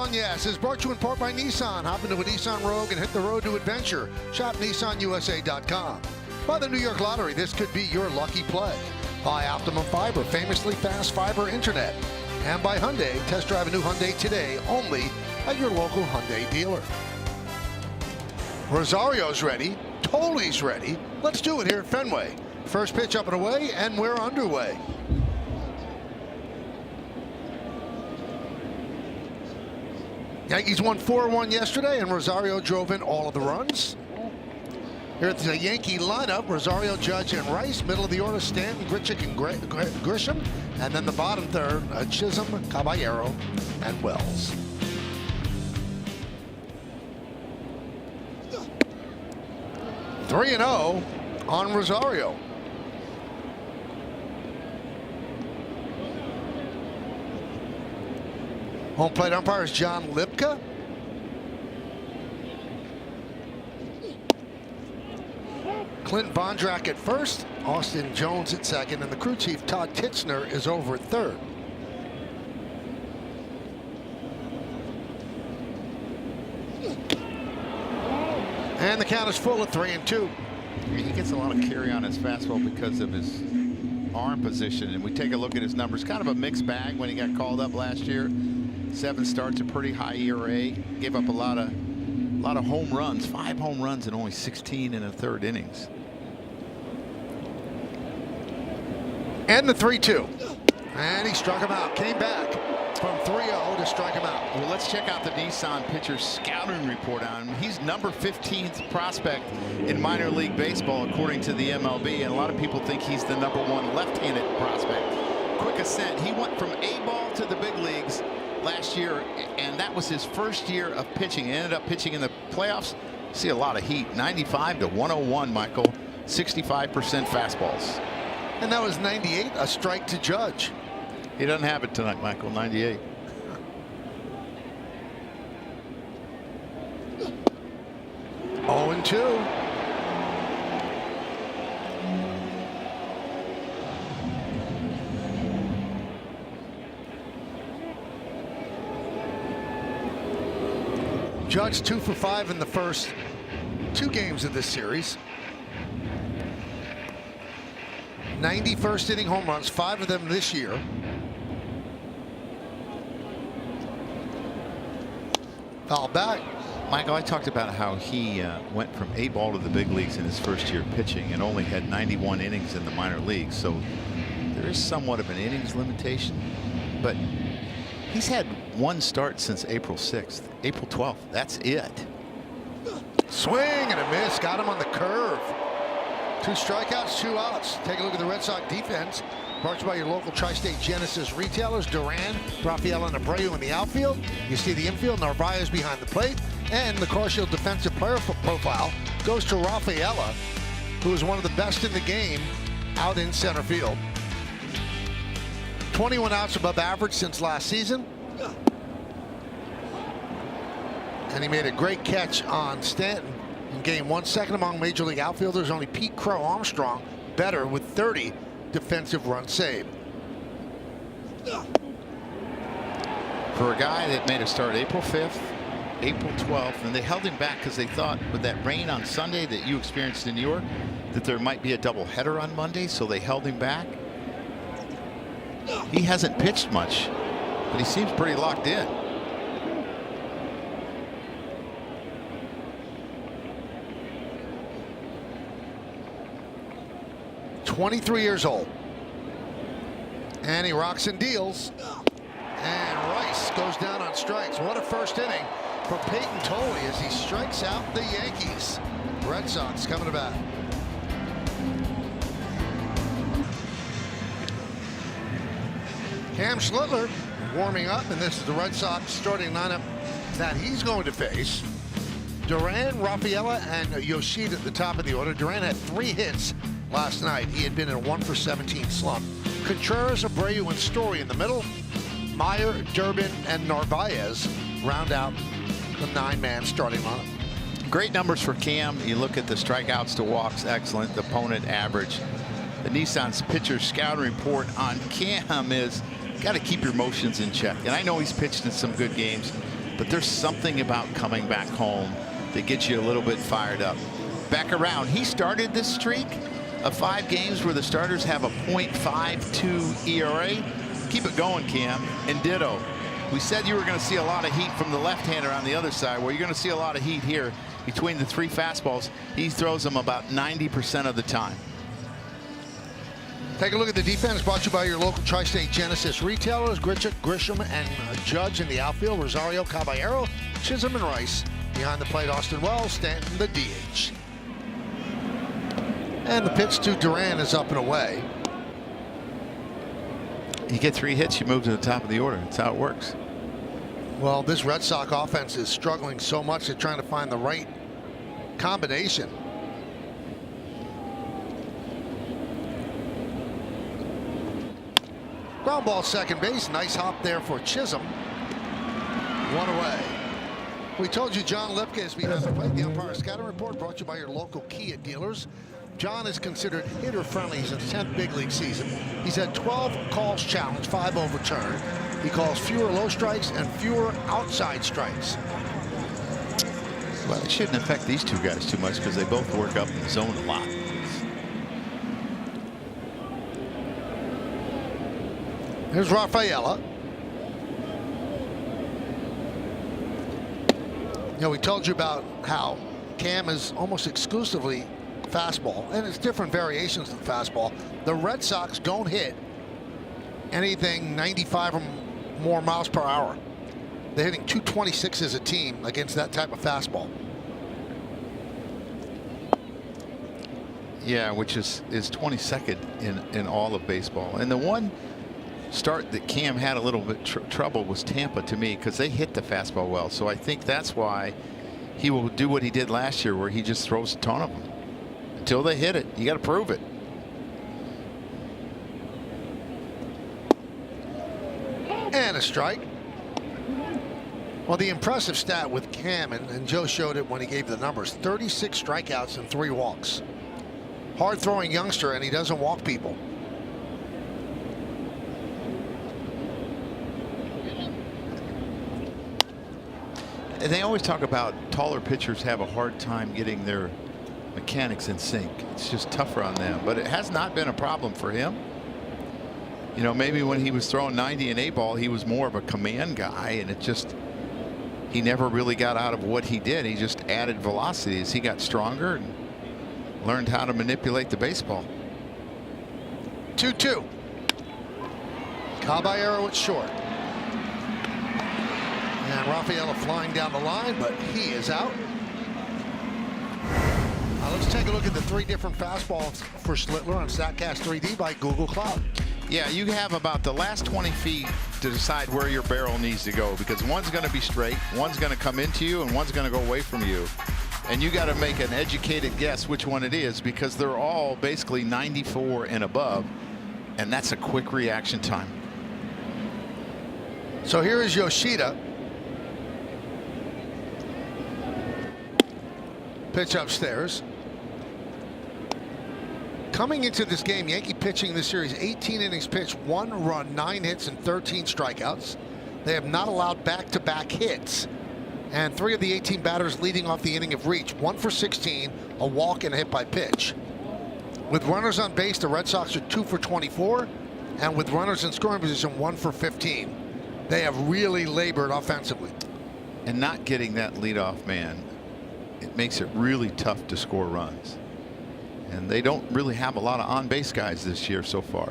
On Yes is brought to you in part by Nissan. Hop into a Nissan Rogue and hit the road to adventure. Shop NissanUSA.com. By the New York Lottery, this could be your lucky play. By Optimum Fiber, famously fast fiber internet. And by Hyundai, test drive a new Hyundai today only at your local Hyundai dealer. Rosario's ready. Toley's ready. Let's do it here at Fenway. First pitch up and away, and we're underway. Yankees won 4-1 yesterday, and Rosario drove in all of the runs. Here at the Yankee lineup, Rosario, Judge, and Rice. Middle of the order, Stanton, Grichuk, and Grisham. And then the bottom third, Chisholm, Caballero, and Wells. (3-0) on Rosario. Home plate umpire is John Lipka. Clint Bondrak at first, Austin Jones at second, and the crew chief Todd Titzner is over at third. And the count is full at 3-2. He gets a lot of carry on his fastball because of his arm position, and we take a look at his numbers. Kind of a mixed bag when he got called up last year. 7 starts, a pretty high ERA. Gave up a lot of home runs, 5 home runs in only 16 and a third innings. And the 3-2. And he struck him out. Came back from 3-0 to strike him out. Well, let's check out the Nissan pitcher's scouting report on him. He's number 15th prospect in minor league baseball, according to the MLB. And a lot of people think he's the #1 left-handed prospect. Quick ascent. He went from A-ball to the big leagues last year, and that was his first year of pitching. He ended up pitching in the playoffs. See a lot of heat. 95 to 101, Michael. 65% fastballs. And that was 98, a strike to Judge. He doesn't have it tonight, Michael. 98. Oh, and 2. Judge 2 for 5 in the first 2 games of this series. 91st inning home runs, 5 of them this year. Foul back. Michael, I talked about how he went from A-ball to the big leagues in his first year pitching and only had 91 innings in the minor leagues. So there is somewhat of an innings limitation, but he's had 1 start since April 6th, April 12th. That's it. Swing and a miss. Got him on the curve. 2 strikeouts, 2 outs. Take a look at the Red Sox defense. Brought to you by your local Tri-State Genesis retailers. Duran, Rafaela, and Abreu in the outfield. You see the infield, Narvaez behind the plate. And the CarShield defensive player profile goes to Rafaela, who is one of the best in the game out in center field. 21 outs above average since last season. And he made a great catch on Stanton in game 1. Second among major league outfielders, only Pete Crow Armstrong better with 30 defensive runs saved. For a guy that made a start April 5th, April 12th, and they held him back because they thought with that rain on Sunday that you experienced in New York that there might be a doubleheader on Monday, so they held him back. He hasn't pitched much, but he seems pretty locked in. .23 years old. And he rocks and deals. And Rice goes down on strikes. What a first inning for Peyton Toley as he strikes out the Yankees. Red Sox coming to bat. Cam Schlittler warming up, and this is the Red Sox starting lineup that he's going to face. Duran, Rafaela, and Yoshida at the top of the order. Duran had 3 hits last night. He had been in a 1 for 17 slump. Contreras, Abreu, and Story in the middle. Meyer, Durbin, and Narvaez round out the 9-man starting lineup. Great numbers for Cam. You look at the strikeouts to walks, excellent. The opponent average. The Nissan's pitcher scouting report on Cam is got to keep your emotions in check. And I know he's pitched in some good games, but there's something about coming back home that gets you a little bit fired up. Back around, he started this streak of 5 games where the starters have a .52 ERA. Keep it going, Cam. And ditto. We said you were going to see a lot of heat from the left-hander on the other side. Well, you're going to see a lot of heat here between the 3 fastballs. He throws them about 90% of the time. Take a look at the defense, brought to you by your local Tri-State Genesis retailers. Grisham and Judge in the outfield. Rosario, Caballero, Chisholm, and Rice. Behind the plate, Austin Wells, Stanton, the DH. And the pitch to Duran is up and away. You get 3 hits, you move to the top of the order. That's how it works. Well, this Red Sox offense is struggling so much, they're trying to find the right combination. Ground ball second base. Nice hop there for Chisholm. 1 away. We told you John Lipka is behind the plate. The umpire scouting report brought to you by your local Kia dealers. John is considered hitter-friendly. He's in his 10th big league season. He's had 12 calls challenged, 5 overturned. He calls fewer low strikes and fewer outside strikes. Well, it shouldn't affect these 2 guys too much because they both work up in the zone a lot. Here's Rafaela. You know, we told you about how Cam is almost exclusively fastball, and it's different variations of the fastball. The Red Sox don't hit anything 95 or more miles per hour. They're hitting 226 as a team against that type of fastball. Yeah, which is 22nd in all of baseball. And the one start that Cam had a little bit trouble was Tampa, to me, because they hit the fastball well. So I think that's why he will do what he did last year, where he just throws a ton of them until they hit it. You got to prove it. And a strike. Well, the impressive stat with Cam, and Joe showed it when he gave the numbers, 36 strikeouts and 3 walks. Hard throwing youngster, and he doesn't walk people. And they always talk about taller pitchers have a hard time getting their mechanics in sync. It's just tougher on them, but it has not been a problem for him. You know, maybe when he was throwing 90 and 8 ball, he was more of a command guy, and it just, he never really got out of what he did. He just added velocity as he got stronger and learned how to manipulate the baseball. 2-2. Caballero at short. And Rafaela flying down the line, but he is out. Let's take a look at the 3 different fastballs for Schlittler on StatCast 3D by Google Cloud. Yeah, you have about the last 20 feet to decide where your barrel needs to go, because one's going to be straight, one's going to come into you, and one's going to go away from you. And you got to make an educated guess which one it is, because they're all basically 94 and above, and that's a quick reaction time. So here is Yoshida. Pitch upstairs. Coming into this game, Yankee pitching this series, 18 innings pitched, 1 run, 9 hits, and 13 strikeouts. They have not allowed back-to-back hits. And 3 of the 18 batters leading off the inning have reached 1 for 16, a walk, and a hit by pitch. With runners on base, the Red Sox are 2 for 24, and with runners in scoring position, 1 for 15. They have really labored offensively. And not getting that leadoff man, it makes it really tough to score runs. And they don't really have a lot of on-base guys this year so far.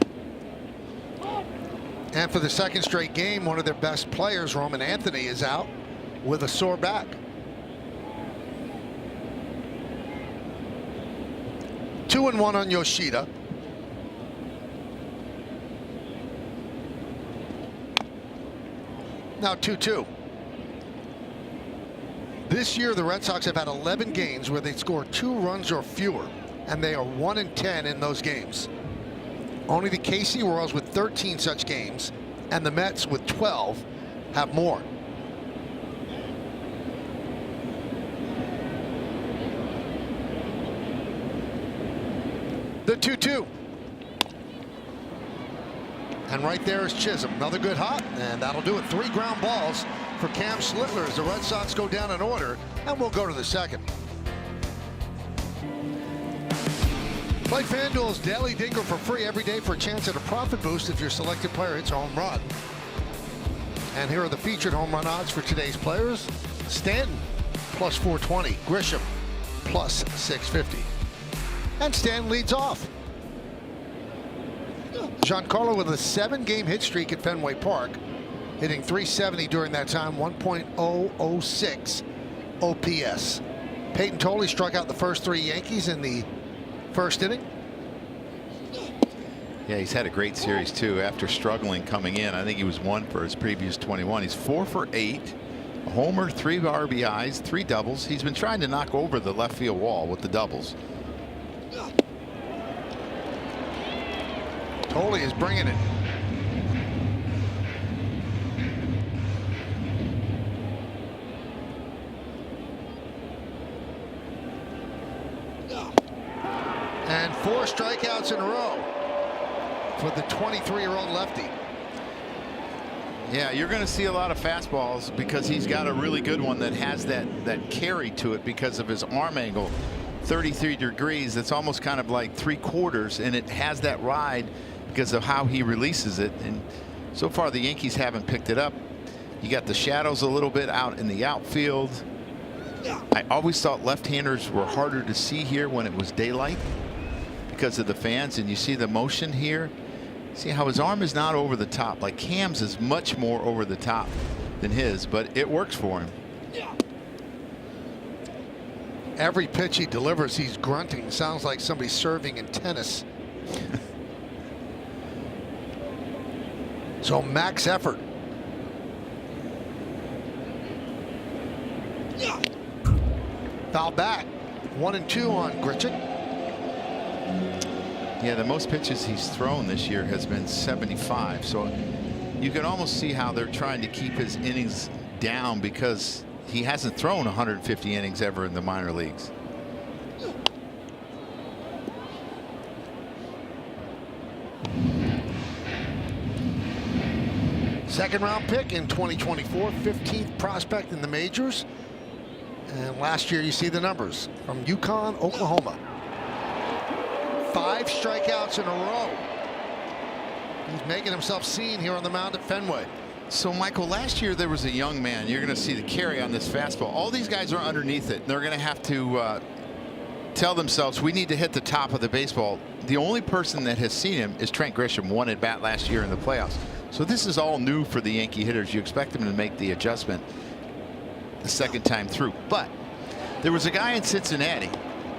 And for the 2nd straight game, one of their best players, Roman Anthony, is out with a sore back. Two and one on Yoshida. Now 2-2. This year, the Red Sox have had 11 games where they score 2 runs or fewer, and they are 1-10 in those games. Only the KC Royals with 13 such games, and the Mets with 12 have more. The 2-2. And right there is Chisholm. Another good hop, and that'll do it. 3 ground balls for Cam Slittler as the Red Sox go down in order, and we'll go to the second. Play FanDuel's Daily Dingle for free every day for a chance at a profit boost if your selected player hits a home run. And here are the featured home run odds for today's players. Stanton, plus 420. Grisham, plus 650. And Stanton leads off. Giancarlo with a 7-game hit streak at Fenway Park, hitting .370 during that time, 1.006 OPS. Peyton Tolley struck out the first 3 Yankees in the first inning. Yeah, he's had a great series too after struggling coming in. I think he was 1 for his previous 21. He's 4 for 8, a homer, 3 RBIs, 3 doubles. He's been trying to knock over the left field wall with the doubles. Tolley is bringing it. And 4 strikeouts in a row for the 23-year-old lefty. Yeah, you're going to see a lot of fastballs because he's got a really good one that has that carry to it because of his arm angle, 33 degrees. That's almost kind of like 3/4, and it has that ride because of how he releases it. And so far the Yankees haven't picked it up. You got the shadows a little bit out in the outfield. I always thought left-handers were harder to see here when it was daylight because of the fans, and you see the motion here. See how his arm is not over the top. Like Cam's is much more over the top than his, but it works for him. Every pitch he delivers, he's grunting. Sounds like somebody serving in tennis. So max effort. Foul back. 1-2 on Grichuk. Yeah, the most pitches he's thrown this year has been 75. So you can almost see how they're trying to keep his innings down because he hasn't thrown 150 innings ever in the minor leagues. Second-round pick in 2024, 15th prospect in the majors. And last year, you see the numbers from Yukon, Oklahoma. 5 strikeouts in a row. He's making himself seen here on the mound at Fenway. So, Michael, last year there was a young man. You're going to see the carry on this fastball. All these guys are underneath it. They're going to have to tell themselves, we need to hit the top of the baseball. The only person that has seen him is Trent Grisham, 1 at bat last year in the playoffs. So this is all new for the Yankee hitters. You expect them to make the adjustment the second time through. But there was a guy in Cincinnati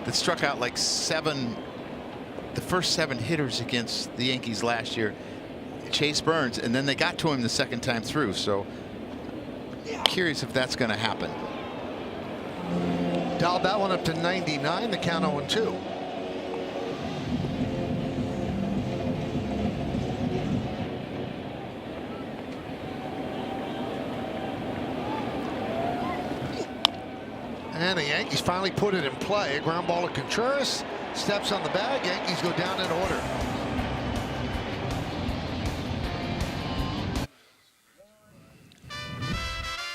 that struck out like the first 7 hitters against the Yankees last year, Chase Burns, and then they got to him the second time through. So curious if that's going to happen. Dialed that one up to 99, the count 0-2. And the Yankees finally put it in play. A ground ball to Contreras. Steps on the bag. Yankees go down in order.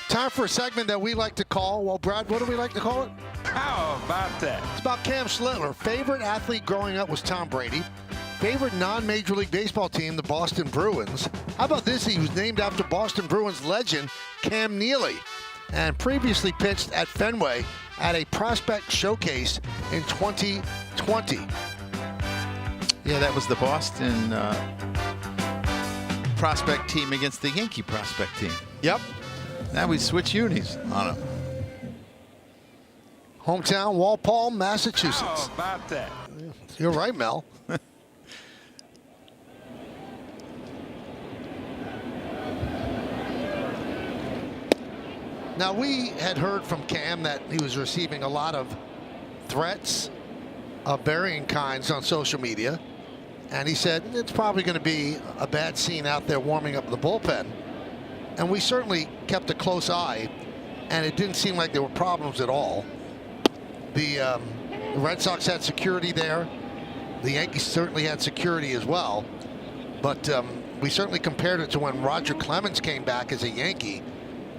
Time for a segment that we like to call, well, Brad, what do we like to call it? How about that? It's about Cam Slittler. Favorite athlete growing up was Tom Brady. Favorite non-Major League Baseball team, the Boston Bruins. How about this? He was named after Boston Bruins legend Cam Neely, and previously pitched at Fenway at a prospect showcase in 2020. Yeah, that was the Boston prospect team against the Yankee prospect team. Yep. Now we switch unis on them. Hometown, Walpole, Massachusetts. How about that? You're right, Mel. Now, we had heard from Cam that he was receiving a lot of threats of varying kinds on social media. And he said it's probably going to be a bad scene out there warming up the bullpen. And we certainly kept a close eye, and it didn't seem like there were problems at all. The Red Sox had security there. The Yankees certainly had security as well. But we certainly compared it to when Roger Clemens came back as a Yankee.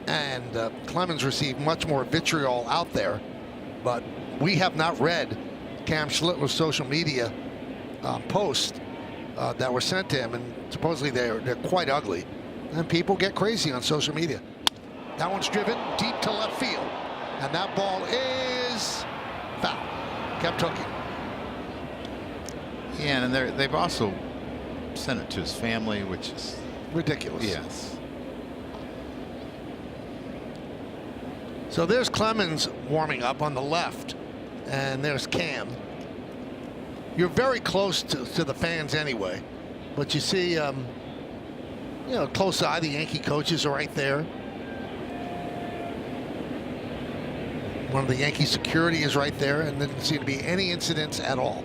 And Clemens received much more vitriol out there, but we have not read Cam Schlittler's social media posts that were sent to him, and supposedly they're quite ugly, and people get crazy on social media. That one's driven deep to left field, and that ball is foul. Kept hooking. Yeah, and they've also sent it to his family, which is ridiculous. Yes. So there's Clemens warming up on the left, and there's Cam. You're very close to the fans anyway, but you see, you know, close eye, the Yankee coaches are right there. One of the Yankee security is right there, and there didn't seem to be any incidents at all.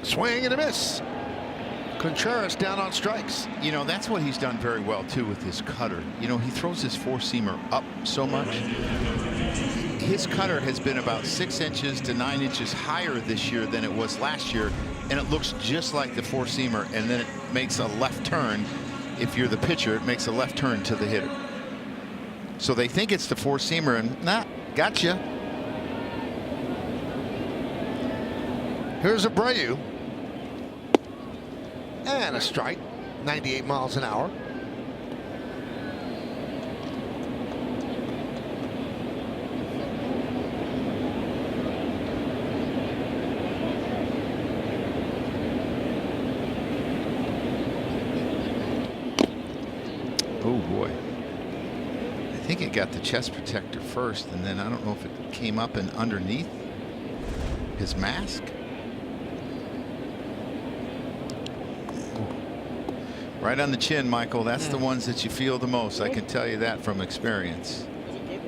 Swing and a miss. Contreras down on strikes. You know, that's what he's done very well too with his cutter. You know, he throws his four-seamer up so much. His cutter has been about 6 inches to 9 inches higher this year than it was last year, and it looks just like the four-seamer, and then it makes a left turn. If you're the pitcher, it makes a left turn to the hitter. So they think it's the four-seamer, and gotcha. Here's Abreu. And a strike, 98 miles an hour. Oh boy. I think it got the chest protector first, and then I don't know if it came up and underneath his mask. Right on the chin, Michael. That's the ones that you feel the most. I can tell you that from experience. You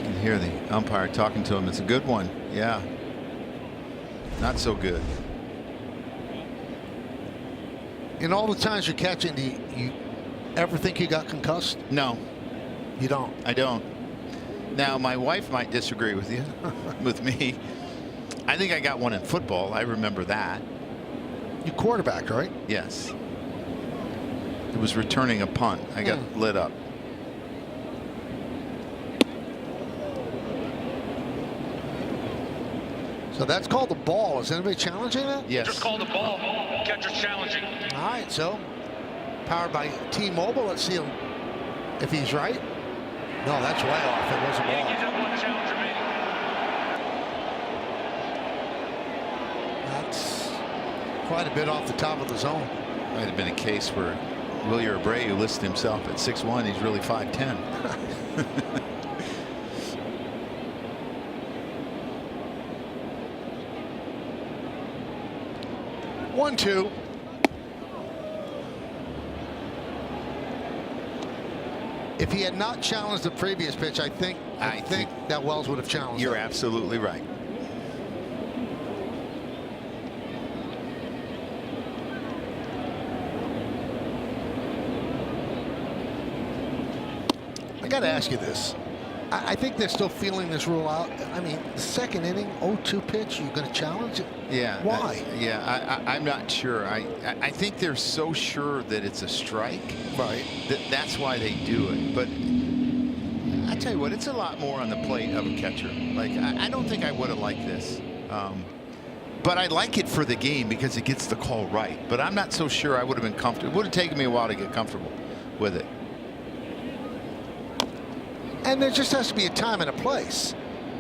can hear the umpire talking to him. It's a good one. Yeah. Not so good. In all the times you're catching, do you ever think you got concussed? No. You don't? I don't. Now, my wife might disagree with you, with me. I think I got one in football. I remember that. You quarterbacked, right? Yes. It was returning a punt. I got lit up. So that's called the ball. Is anybody challenging that? Yes. Just called the ball. Catcher's challenging. All right, so powered by T-Mobile. Let's see him if he's right. No, that's way off. It was a Yankees ball. have one challenge remaining. That's quite a bit off the top of the zone. Might have been a case where Wilyer Abreu listed himself at 6'1". He's really 5'10". 1-2. If he had not challenged the previous pitch, I think that Wells would have challenged. You're him. absolutely right. I got to ask you this. I think they're still feeling this rule out. I mean, the second inning, 0-2 pitch, you're going to challenge it? Yeah. Why? I'm not sure. I think they're so sure that it's a strike. Right. That's why they do it. But I tell you what, it's a lot more on the plate of a catcher. Like, I don't think I would have liked this. But I like it for the game because it gets the call right. But I'm not so sure I would have been comfortable. It would have taken me a while to get comfortable with it. And there just has to be a time and a place.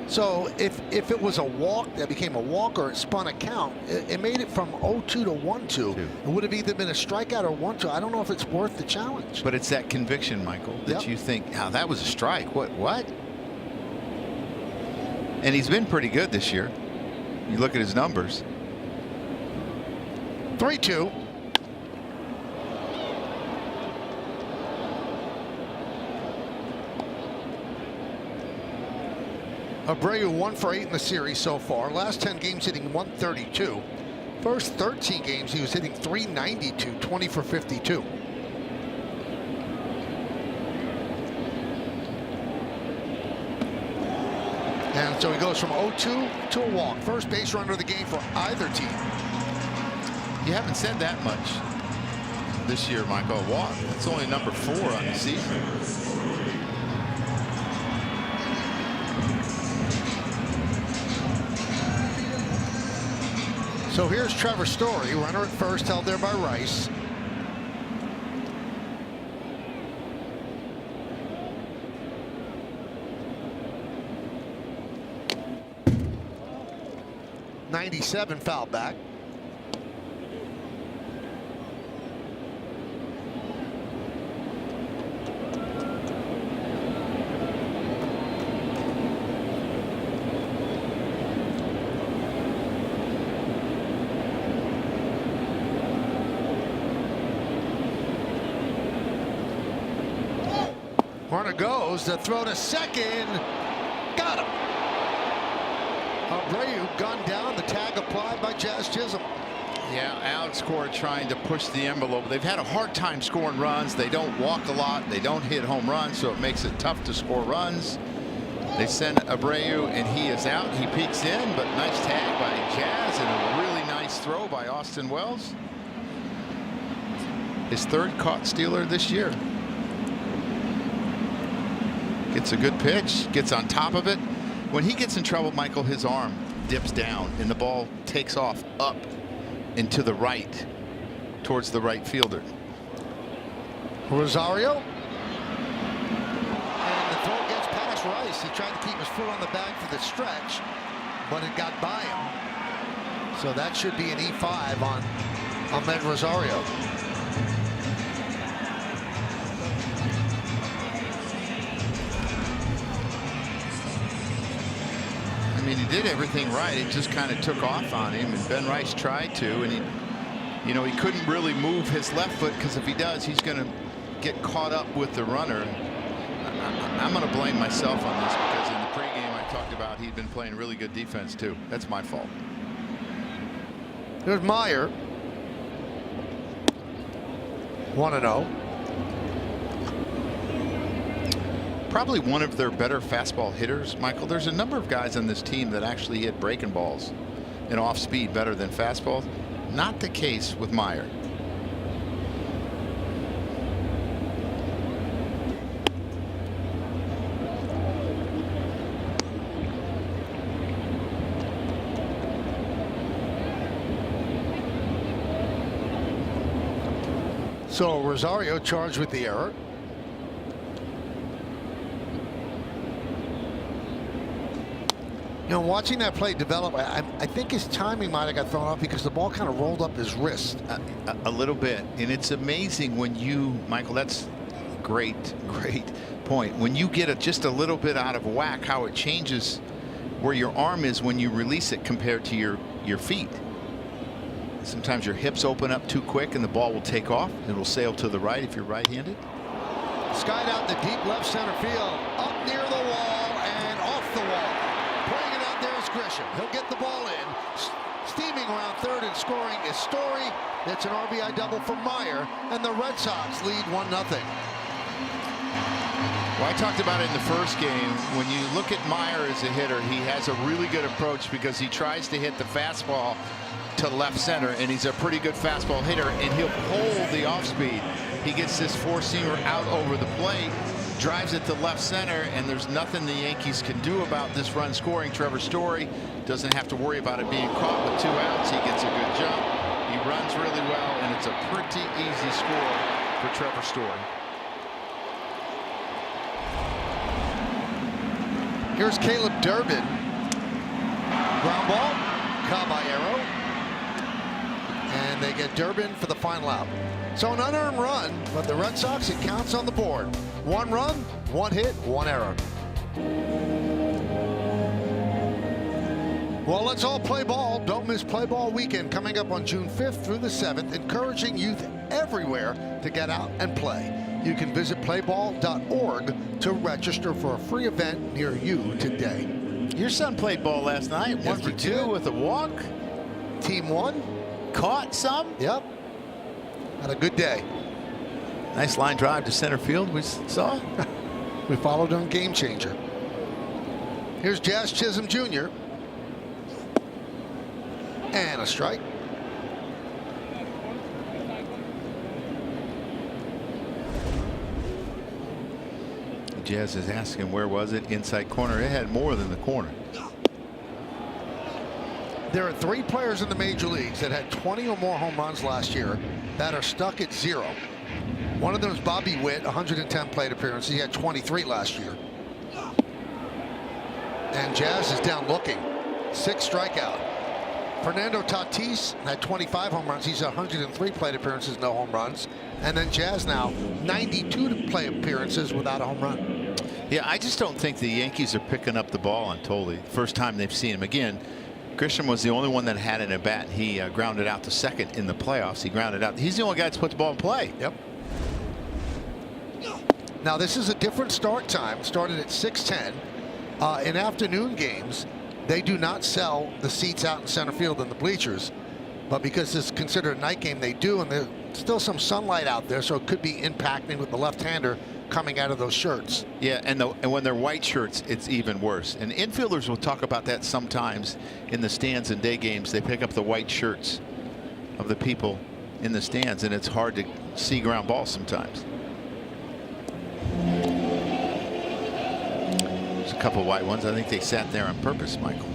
So if it was a walk that became a walk or it spun a count, it made it from 0-2 to 1-2. It would have either been a strikeout or 1-2. I don't know if it's worth the challenge. But it's that conviction, Michael, that you think, oh, that was a strike. What? And he's been pretty good this year. You look at his numbers. 3-2. Abreu 1 for 8 in the series so far. Last 10 games hitting 132. First 13 games he was hitting 392, 20 for 52. And so he goes from 0-2 to a walk. First base runner of the game for either team. You haven't said that much this year, Michael. Walk. It's only number 4 on the season. So here's Trevor Story, runner at first, held there by Rice. '97 foul back. Runner goes to throw to second. Got him. Abreu gunned down. The tag applied by Jazz Chisholm. Yeah, Alex Cora trying to push the envelope. They've had a hard time scoring runs. They don't walk a lot. They don't hit home runs, so it makes it tough to score runs. They send Abreu, and he is out. He peeks in, but nice tag by Jazz and a really nice throw by Austin Wells. His 3rd caught stealer this year. Gets a good pitch, gets on top of it. When he gets in trouble, Michael, his arm dips down and the ball takes off up and to the right towards the right fielder. Rosario. And the throw gets past Rice. He tried to keep his foot on the bag for the stretch, but it got by him. So that should be an E5 on Ahmed Rosario. I mean, he did everything right. It just kind of took off on him, and Ben Rice tried to, and he couldn't really move his left foot, because if he does, he's going to get caught up with the runner. I'm going to blame myself on this, because in the pregame I talked about he'd been playing really good defense too. That's my fault. There's Meyer. 1-0. Probably one of their better fastball hitters, Michael. There's a number of guys on this team that actually hit breaking balls and off speed better than fastballs. Not the case with Meyer. So Rosario charged with the error. You know, watching that play develop, I think his timing might have got thrown off because the ball kind of rolled up his wrist. A little bit. And it's amazing when you, Michael, that's great point. When you get just a little bit out of whack, how it changes where your arm is when you release it compared to your feet. Sometimes your hips open up too quick and the ball will take off. It will sail to the right if you're right-handed. Skied out the deep left center field, up near the wall and off the wall. Playing it out there is Grisham. He'll get the ball in. Steaming around third and scoring is Story. It's an RBI double for Meyer, and the Red Sox lead 1-0. Well, I talked about it in the first game. When you look at Meyer as a hitter, he has a really good approach because he tries to hit the fastball to left center, and he's a pretty good fastball hitter, and he'll hold the off speed. He gets this four-seamer out over the plate, drives it to left center, and there's nothing the Yankees can do about this run scoring. Trevor Story doesn't have to worry about it being caught with 2 outs. He gets a good jump. He runs really well, and it's a pretty easy score for Trevor Story. Here's Caleb Durbin. Ground ball, Caballero. And they get Durbin for the final out. So an unearned run, but the Red Sox, it counts on the board. 1 run, 1 hit, 1 error. Well, let's all play ball. Don't miss Play Ball Weekend coming up on June 5th through the 7th, encouraging youth everywhere to get out and play. You can visit playball.org to register for a free event near you today. Your son played ball last night. 1 for 2 with a walk. Team won. Caught some. Yep. Had a good day. Nice line drive to center field we saw. We followed on Game Changer. Here's Jazz Chisholm Jr. And a strike. Jazz is asking, where was it? Inside corner. It had more than the corner. There are 3 players in the major leagues that had 20 or more home runs last year that are stuck at 0. One of them is Bobby Witt, 110 plate appearances. He had 23 last year. And Jazz is down looking. 6 strikeout. Fernando Tatis had 25 home runs. He's 103 plate appearances, no home runs. And then Jazz now 92 plate appearances without a home run. Yeah, I just don't think the Yankees are picking up the ball on Tolley. First time they've seen him. Again, Grisham was the only one that had an at bat. He grounded out to second in the playoffs. He grounded out. He's the only guy that's put the ball in play. Yep. Now this is a different start time. Started at 6:10. In afternoon games, they do not sell the seats out in center field in the bleachers, but because it's considered a night game, they do, and there's still some sunlight out there, so it could be impacting with the left-hander coming out of those shirts. Yeah, and when they're white shirts, it's even worse. And infielders will talk about that sometimes in the stands in day games. They pick up the white shirts of the people in the stands, and it's hard to see ground balls sometimes. There's a couple white ones. I think they sat there on purpose, Michael.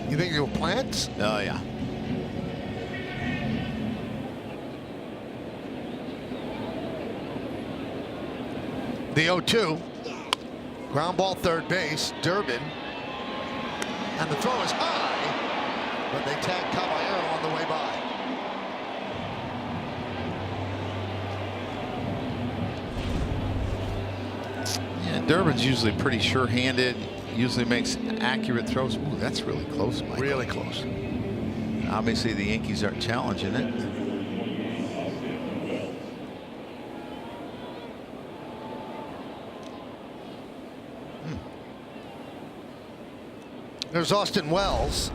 You think they were plants? Oh, yeah. The 0-2. Ground ball third base. Durbin. And the throw is high, but they tag Caballero on the way by. Yeah, Durbin's usually pretty sure-handed. Usually makes accurate throws. Ooh, that's really close, Michael. Really close. Obviously, the Yankees aren't challenging it. There's Austin Wells.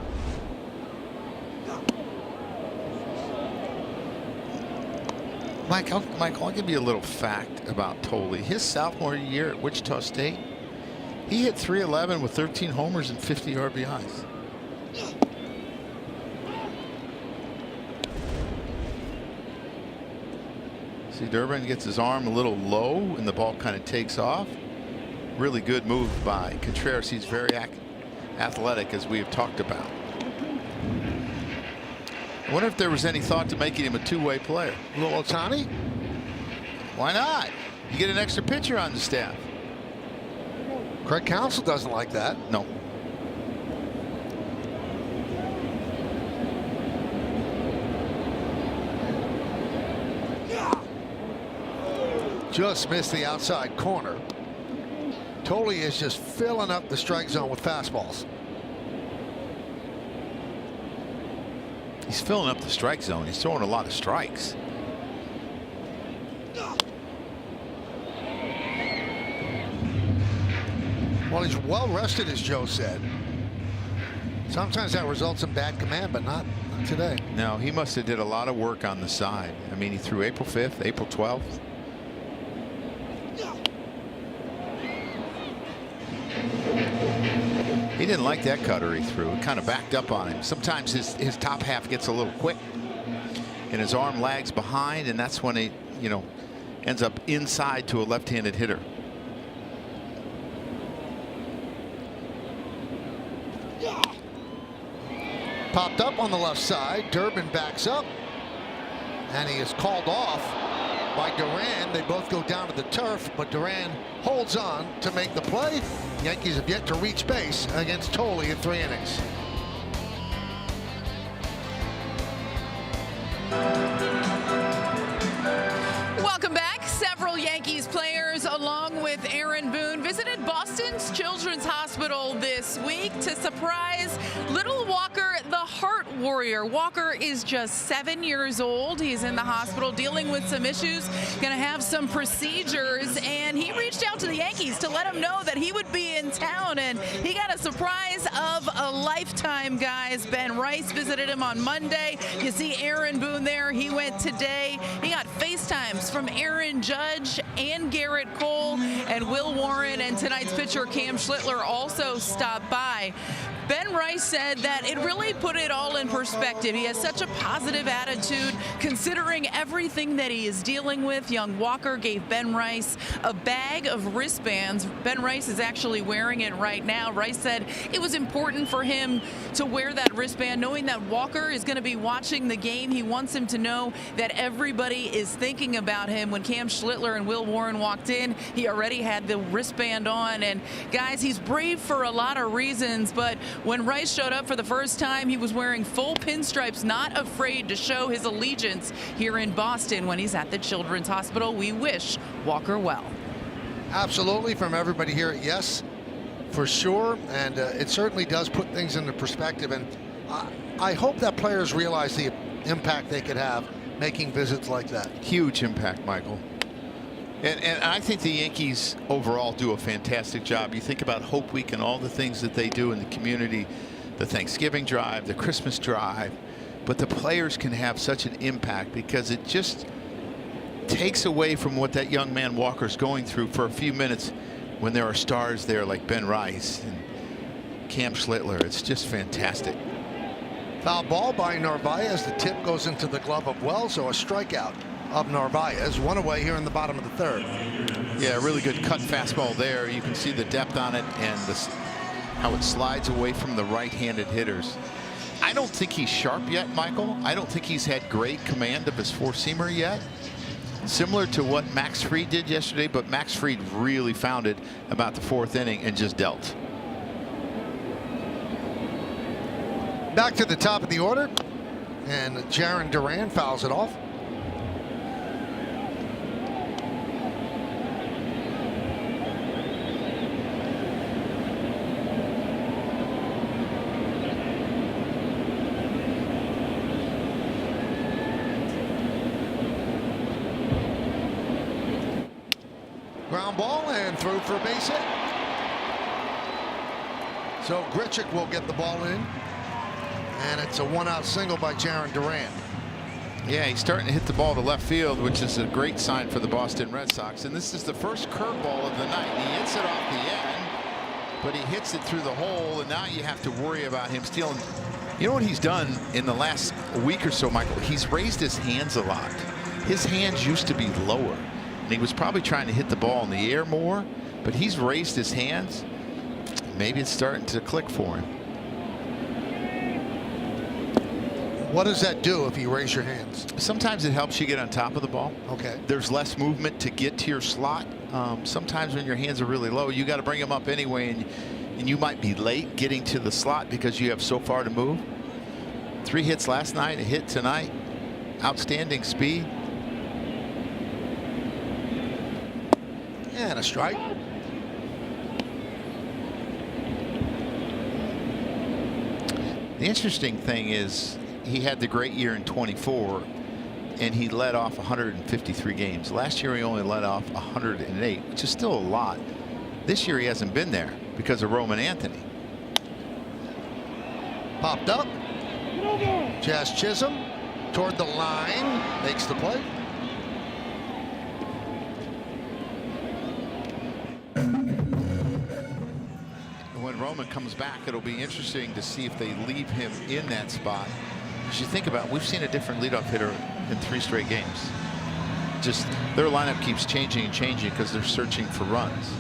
Michael, I'll give you a little fact about Tolley. His sophomore year at Wichita State, he hit .311 with 13 homers and 50 RBIs. See, Durbin gets his arm a little low, and the ball kind of takes off. Really good move by Contreras. He's very athletic, as we have talked about. I wonder if there was any thought to making him a two-way player. Little Ohtani? Why not? You get an extra pitcher on the staff. Craig Counsell doesn't like that. No. Just missed the outside corner. Tolley is just filling up the strike zone with fastballs. He's filling up the strike zone. He's throwing a lot of strikes. Well, he's well rested, as Joe said. Sometimes that results in bad command, but not today. No, he must have did a lot of work on the side. I mean, he threw April 5th, April 12th. He didn't like that cutter he threw. It kind of backed up on him. Sometimes his top half gets a little quick and his arm lags behind, and that's when he, ends up inside to a left-handed hitter. Popped up on the left side. Durbin backs up, and he is called off by Duran. They both go down to the turf, but Duran holds on to make the play. Yankees have yet to reach base against Tolley in 3 innings. Welcome back. Several Yankees players, along with Aaron Boone, visited Boston's Children's Hospital this week to surprise little Walker, the Heart Warrior. Walker is just 7 years old. He's in the hospital dealing with some issues, going to have some procedures, and he reached out to the Yankees to let them know that he would be in town, and he got a surprise of a lifetime, guys. Ben Rice visited him on Monday. You see Aaron Boone there. He went today. He got FaceTimes from Aaron Judge and Garrett Cole and Will Warren, and tonight's pitcher Cam Schlittler also stopped by. Ben Rice said that it really put it all in perspective. He has such a positive attitude considering everything that he is dealing with. Young Walker gave Ben Rice a bag of wristbands. Ben Rice is actually wearing it right now. Rice said it was important for him to wear that wristband, knowing that Walker is going to be watching the game. He wants him to know that everybody is thinking about him. When Cam Schlittler and Will Warren walked in, he already had the wristband on. And guys, he's brave for a lot of reasons, but when Rice showed up for the first time, he was wearing full pinstripes, not afraid to show his allegiance here in Boston when he's at the Children's Hospital. We wish Walker well. Absolutely, from everybody here at Yes, for sure, and it certainly does put things into perspective, and I hope that players realize the impact they could have making visits like that. Huge impact, Michael. And I think the Yankees overall do a fantastic job. You think about Hope Week and all the things that they do in the community, the Thanksgiving drive, the Christmas drive, but the players can have such an impact because it just takes away from what that young man Walker's going through for a few minutes when there are stars there like Ben Rice and Cam Schlittler. It's just fantastic. Foul ball by Narvaez. The tip goes into the glove of Wells, so a strikeout of Narvaez. One away here in the bottom of the third. Yeah, really good cut fastball there. You can see the depth on it and how it slides away from the right-handed hitters. I don't think he's sharp yet, Michael. I don't think he's had great command of his four-seamer yet. Similar to what Max Fried did yesterday, but Max Fried really found it about the fourth inning and just dealt. Back to the top of the order, and Jaron Duran fouls it off. Ground ball and through for a base hit. So Grichuk will get the ball in. And it's a one-out single by Jaron Duran. Yeah, he's starting to hit the ball to left field, which is a great sign for the Boston Red Sox. And this is the first curveball of the night. He hits it off the end, but he hits it through the hole, and now you have to worry about him stealing. You know what he's done in the last week or so, Michael? He's raised his hands a lot. His hands used to be lower, and he was probably trying to hit the ball in the air more, but he's raised his hands. Maybe it's starting to click for him. What does that do if you raise your hands? Sometimes it helps you get on top of the ball. Okay. There's less movement to get to your slot. Sometimes when your hands are really low, you got to bring them up anyway, and you might be late getting to the slot because you have so far to move. 3 hits last night, a hit tonight. Outstanding speed. And a strike. The interesting thing is he had the great year in 24, and he led off 153 games. Last year he only led off 108, which is still a lot. This year he hasn't been there because of Roman Anthony. Popped up. Jazz Chisholm toward the line, makes the play. When Roman comes back, it'll be interesting to see if they leave him in that spot. As you think about it, we've seen a different leadoff hitter in 3 straight games. Just their lineup keeps changing and changing because they're searching for runs.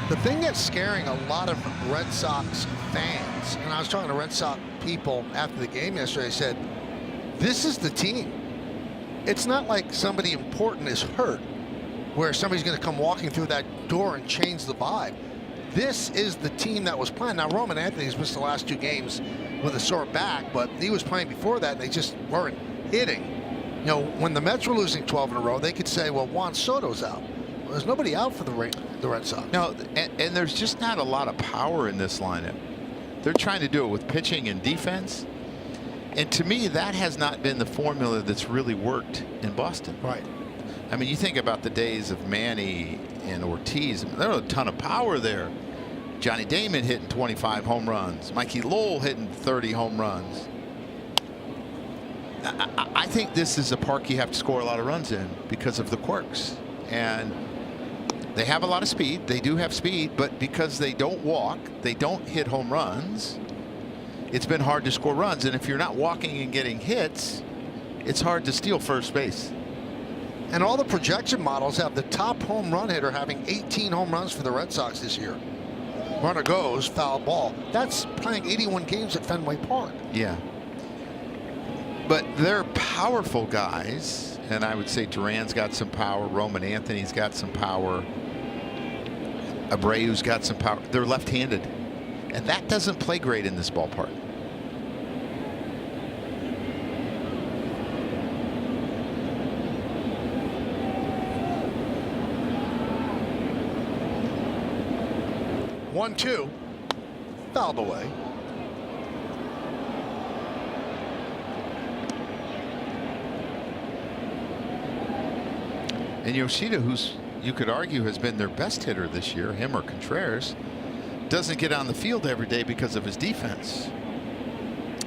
The thing that's scaring a lot of Red Sox fans, and I was talking to Red Sox people after the game yesterday, said, this is the team. It's not like somebody important is hurt, where somebody's going to come walking through that door and change the vibe. This is the team that was playing. Now, Roman Anthony's missed the last 2 games with a sore back, but he was playing before that, and they just weren't hitting. You know, when the Mets were losing 12 in a row, they could say, well, Juan Soto's out. Well, there's nobody out for the Red Sox. No, and there's just not a lot of power in this lineup. They're trying to do it with pitching and defense. And to me, that has not been the formula that's really worked in Boston. Right. I mean, you think about the days of Manny and Ortiz. There was a ton of power there. Johnny Damon hitting 25 home runs. Mikey Lowell hitting 30 home runs. I think this is a park you have to score a lot of runs in because of the quirks. And They have a lot of speed. They do have speed, but because they don't walk, they don't hit home runs, it's been hard to score runs. And if you're not walking and getting hits, it's hard to steal first base. And all the projection models have the top home run hitter having 18 home runs for the Red Sox this year. Runner goes, foul ball. That's playing 81 games at Fenway Park. Yeah. But they're powerful guys, and I would say Duran's got some power. Roman Anthony's got some power. Abreu's got some power. They're left-handed, and that doesn't play great in this ballpark. One, two, fouled away. And Yoshida, who's you could argue has been their best hitter this year, him or Contreras, doesn't get on the field every day because of his defense.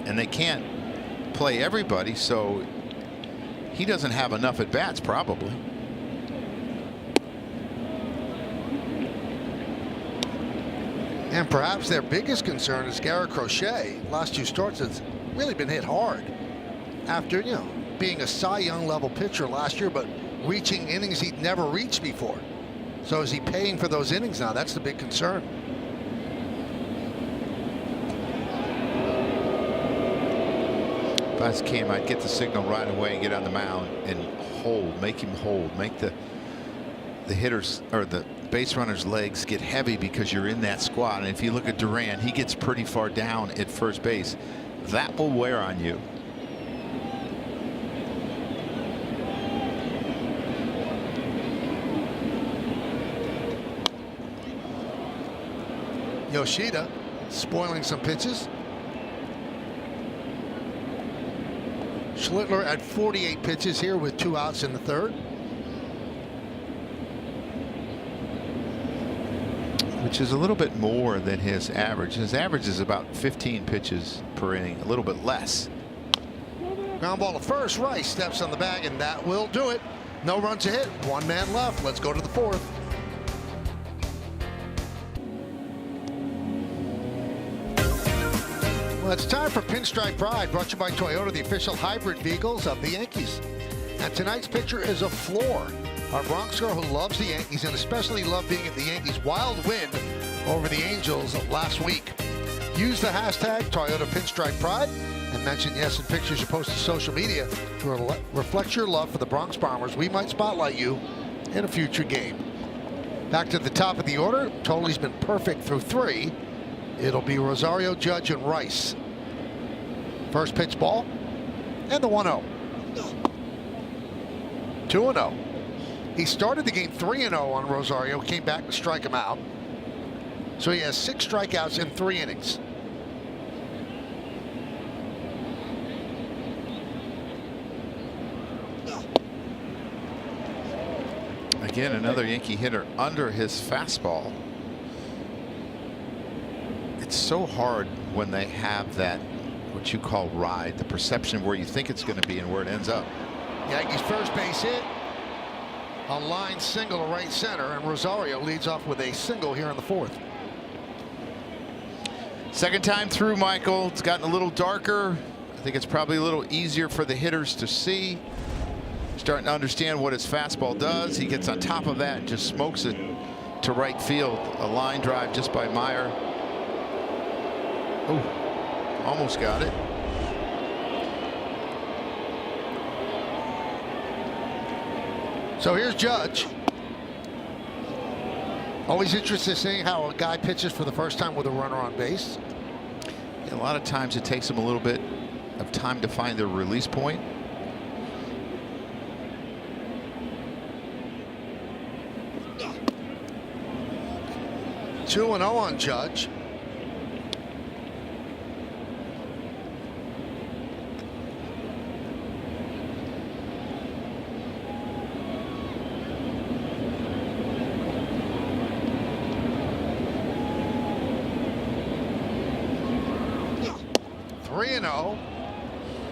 And they can't play everybody, so he doesn't have enough at bats probably. And perhaps their biggest concern is Garrett Crochet. Last 2 starts has really been hit hard after, being a Cy Young level pitcher last year, but reaching innings he'd never reached before. So is he paying for those innings now? That's the big concern. If I was Cam, I'd get the signal right away and get on the mound and hold, make him hold, make the hitters or the base runner's legs get heavy because you're in that squat. And if you look at Duran, he gets pretty far down at first base. That will wear on you. Yoshida spoiling some pitches. Schlittler at 48 pitches here with 2 outs in the 3rd. Which is a little bit more than his average. His average is about 15 pitches per inning, a little bit less. Ground ball to first. Rice steps on the bag, and that will do it. No runs to hit. 1 man left. Let's go to the 4th. Well, it's time for Pinstripe Pride, brought to you by Toyota, the official hybrid vehicles of the Yankees. And tonight's picture is a floor. Our Bronx girl who loves the Yankees and especially loved being at the Yankees' wild win over the Angels last week. Use the hashtag Toyota Pinstripe Pride and mention yes in pictures you post to social media to reflect your love for the Bronx Bombers. We might spotlight you in a future game. Back to the top of the order. Totali's been perfect through 3. It'll be Rosario, Judge, and Rice. First pitch ball, and the 1-0. 2-0. He started the game 3-0 on Rosario, came back to strike him out. So he has 6 strikeouts in 3 innings. Again, another Yankee hitter under his fastball. It's so hard when they have that, what you call ride, the perception of where you think it's going to be and where it ends up. Yankees first base hit. A line single to right center, and Rosario leads off with a single here in the 4th. Second time through, Michael. It's gotten a little darker. I think it's probably a little easier for the hitters to see. Starting to understand what his fastball does. He gets on top of that and just smokes it to right field. A line drive just by Meyer. Oh, almost got it. So here's Judge. Always interested in seeing how a guy pitches for the first time with a runner on base. A lot of times it takes them a little bit of time to find their release point. Two 2-0 on Judge.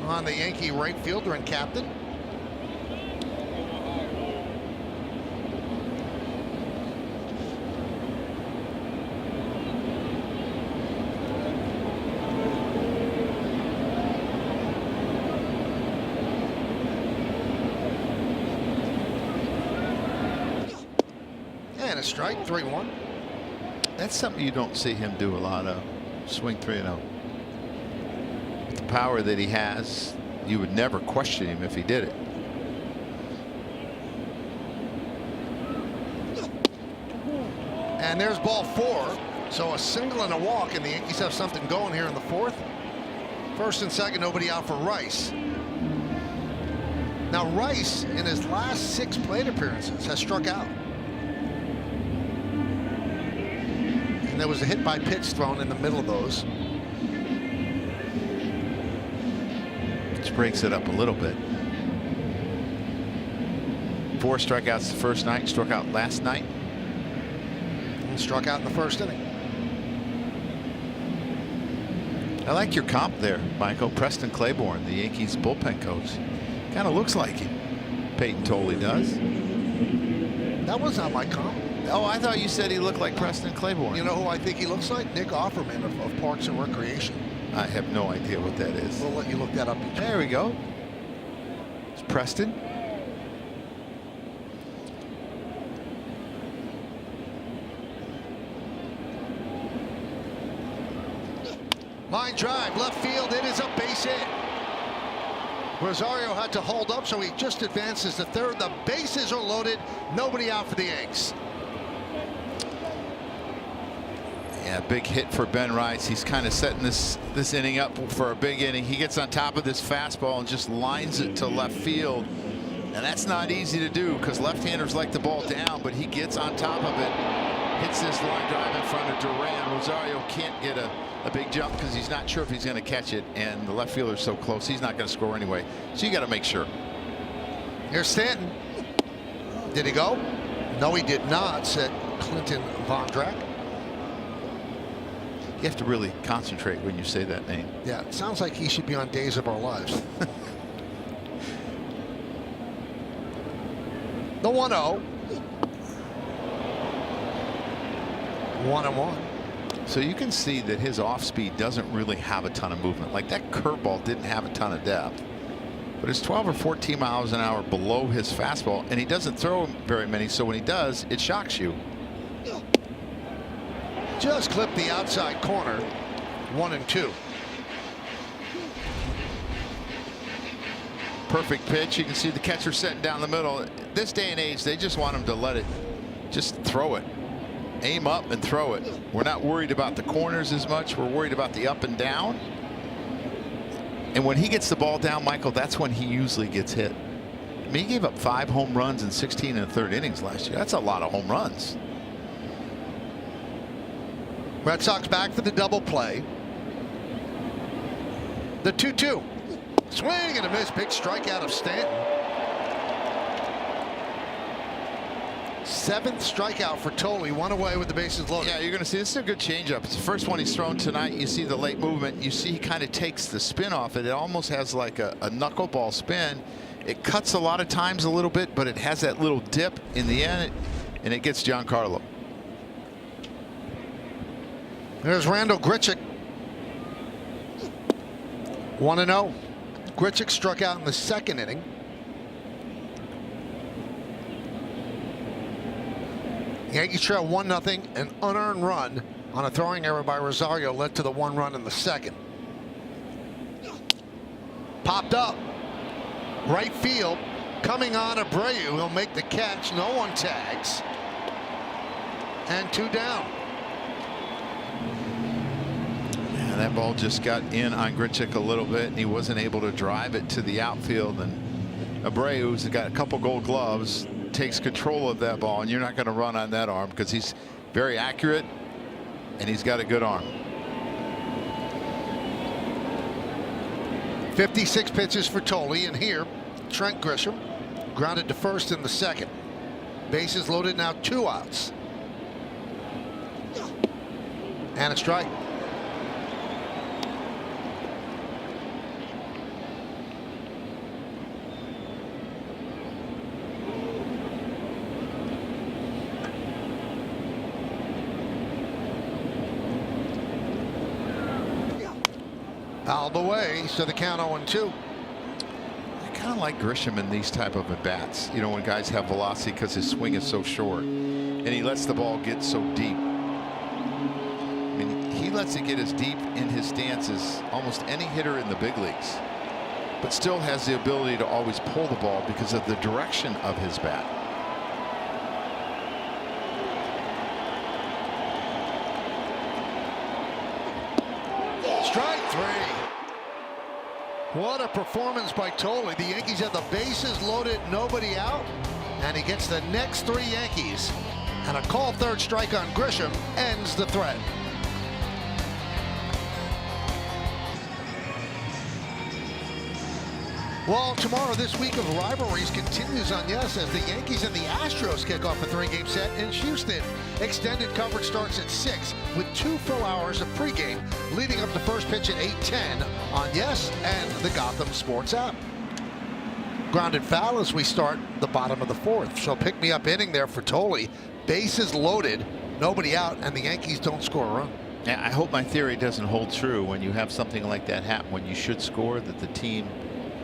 On the Yankee right fielder and captain. a strike, 3-1. That's something you don't see him do a lot of. Swing 3-0. With the power that he has, you would never question him if he did it. And there's ball 4. So a single and a walk, and the Yankees have something going here in the 4th. First and second, nobody out for Rice. Now Rice, in his last 6 plate appearances, has struck out. And there was a hit by pitch thrown in the middle of those. Which breaks it up a little bit. 4 strikeouts the first night, struck out last night. And struck out in the first inning. I like your comp there, Michael. Preston Claiborne, the Yankees bullpen coach. Kind of looks like him. Peyton Tolley does. That was not my comp. Oh, I thought you said he looked like Preston Claiborne. You know who I think he looks like? Nick Offerman of Parks and Recreation. I have no idea what that is. We'll let you look that up. There we go. It's Preston. Line drive, left field. It is a base hit. Rosario had to hold up, so he just advances to third. The bases are loaded. Nobody out for the Yanks. Yeah, big hit for Ben Rice. He's kind of setting this inning up for a big inning. He gets on top of this fastball and just lines it to left field. And that's not easy to do because left-handers like the ball down, but he gets on top of it. Hits this line drive in front of Duran. Rosario can't get a big jump because he's not sure if he's going to catch it, and the left fielder's so close he's not going to score anyway. So you got to make sure. Here's Stanton. Did he go? No, he did not, said Clinton Vondrak. You have to really concentrate when you say that name. Yeah, it sounds like he should be on Days of Our Lives. The 1-0. 1-1. So you can see that his off speed doesn't really have a ton of movement. Like that curveball didn't have a ton of depth, but it's 12 or 14 miles an hour below his fastball, and he doesn't throw very many. So when he does, it shocks you. Just clipped the outside corner. 1-2. Perfect pitch. You can see the catcher setting down the middle. This day and age, they just want him to let it, just throw it. Aim up and throw it. We're not worried about the corners as much. We're worried about the up and down. And when he gets the ball down, Michael, that's when he usually gets hit. I mean, he gave up 5 home runs in 16 and a third innings last year. That's a lot of home runs. Red Sox back for the double play. The 2-2. Swing and a miss. Big strikeout of Stanton. 7th strikeout for Tolley. 1 away with the bases loaded. Yeah, you're going to see this is a good changeup. It's the first one he's thrown tonight. You see the late movement. You see he kind of takes the spin off it. It almost has like a knuckleball spin. It cuts a lot of times a little bit, but it has that little dip in the end, and it gets Giancarlo. There's Randall Grichuk. 1-0. Grichuk struck out in the 2nd inning. Yankees trail 1-0. An unearned run on a throwing error by Rosario led to the 1 run in the 2nd. Popped up. Right field. Coming on Abreu. He'll make the catch. No one tags. And 2 down. Yeah, that ball just got in on Grichuk a little bit, and he wasn't able to drive it to the outfield. And Abreu, who's got a couple Gold Gloves, takes control of that ball, and you're not going to run on that arm because he's very accurate and he's got a good arm. 56 pitches for Tolley, and here Trent Grisham grounded to first in the 2nd. Bases loaded, now 2 outs. And a strike. Fouled away, so the count 0-2. I kind of like Grisham in these type of at bats. You know, when guys have velocity because his swing is so short. and he lets the ball get so deep. I mean, he lets it get as deep in his stance as almost any hitter in the big leagues, but still has the ability to always pull the ball because of the direction of his bat. Strike 3. What a performance by Tolle. The Yankees have the bases loaded, nobody out, and he gets the next 3 Yankees. And a called third strike on Grisham ends the threat. Well, tomorrow, this week of rivalries continues on Yes as the Yankees and the Astros kick off a 3-game set in Houston. Extended coverage starts at 6 with 2 full hours of pregame leading up to first pitch at 8:10 on Yes and the Gotham Sports app. Grounded foul as we start the bottom of the 4th. So pick me up inning there for Tolle. Bases loaded, nobody out, and the Yankees don't score a run. Yeah, I hope my theory doesn't hold true when you have something like that happen when you should score, that the team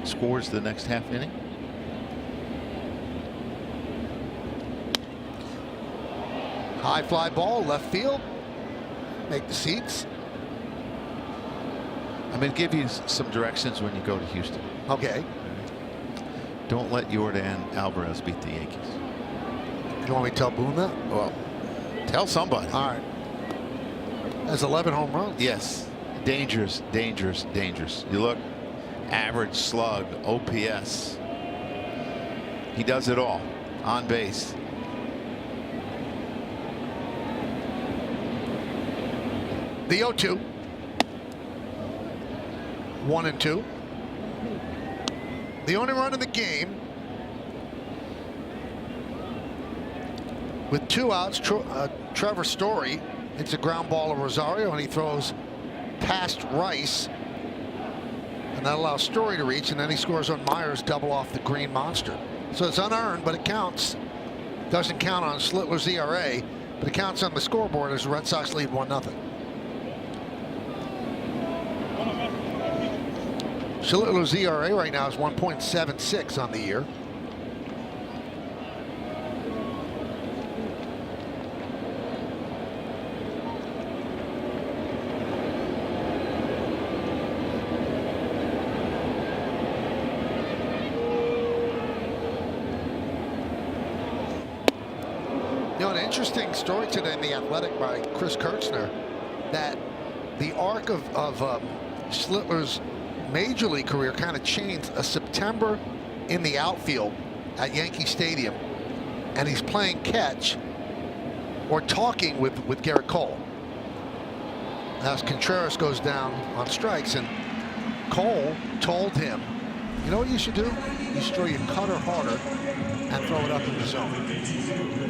scores the next half inning. High fly ball, left field. Make the seats. I'm going to give you some directions when you go to Houston. Okay. Don't let Yordan Alvarez beat the Yankees. You want me to tell Boone that? Well, tell somebody. All right. That's 11 home runs. Yes. Dangerous, dangerous, dangerous. You look, average slug, OPS. He does it all. On base. The 0-2. 1-2. The only run in the game. With 2 outs, Trevor Story hits a ground ball of Rosario, and he throws past Rice. And that allows Story to reach, and then he scores on Myers' double off the Green Monster. So it's unearned, but it counts. Doesn't count on Schlittler's ERA, but it counts on the scoreboard as the Red Sox lead 1-0. Schlittler's ERA right now is 1.76 on the year. You know, an interesting story today in The Athletic by Chris Kirchner, that the arc of Schlittler's Major League career kind of changed. A September in the outfield at Yankee Stadium, and he's playing catch or talking with Garrett Cole as Contreras goes down on strikes, and Cole told him, you know what you should do? You should throw your cutter harder and throw it up in the zone.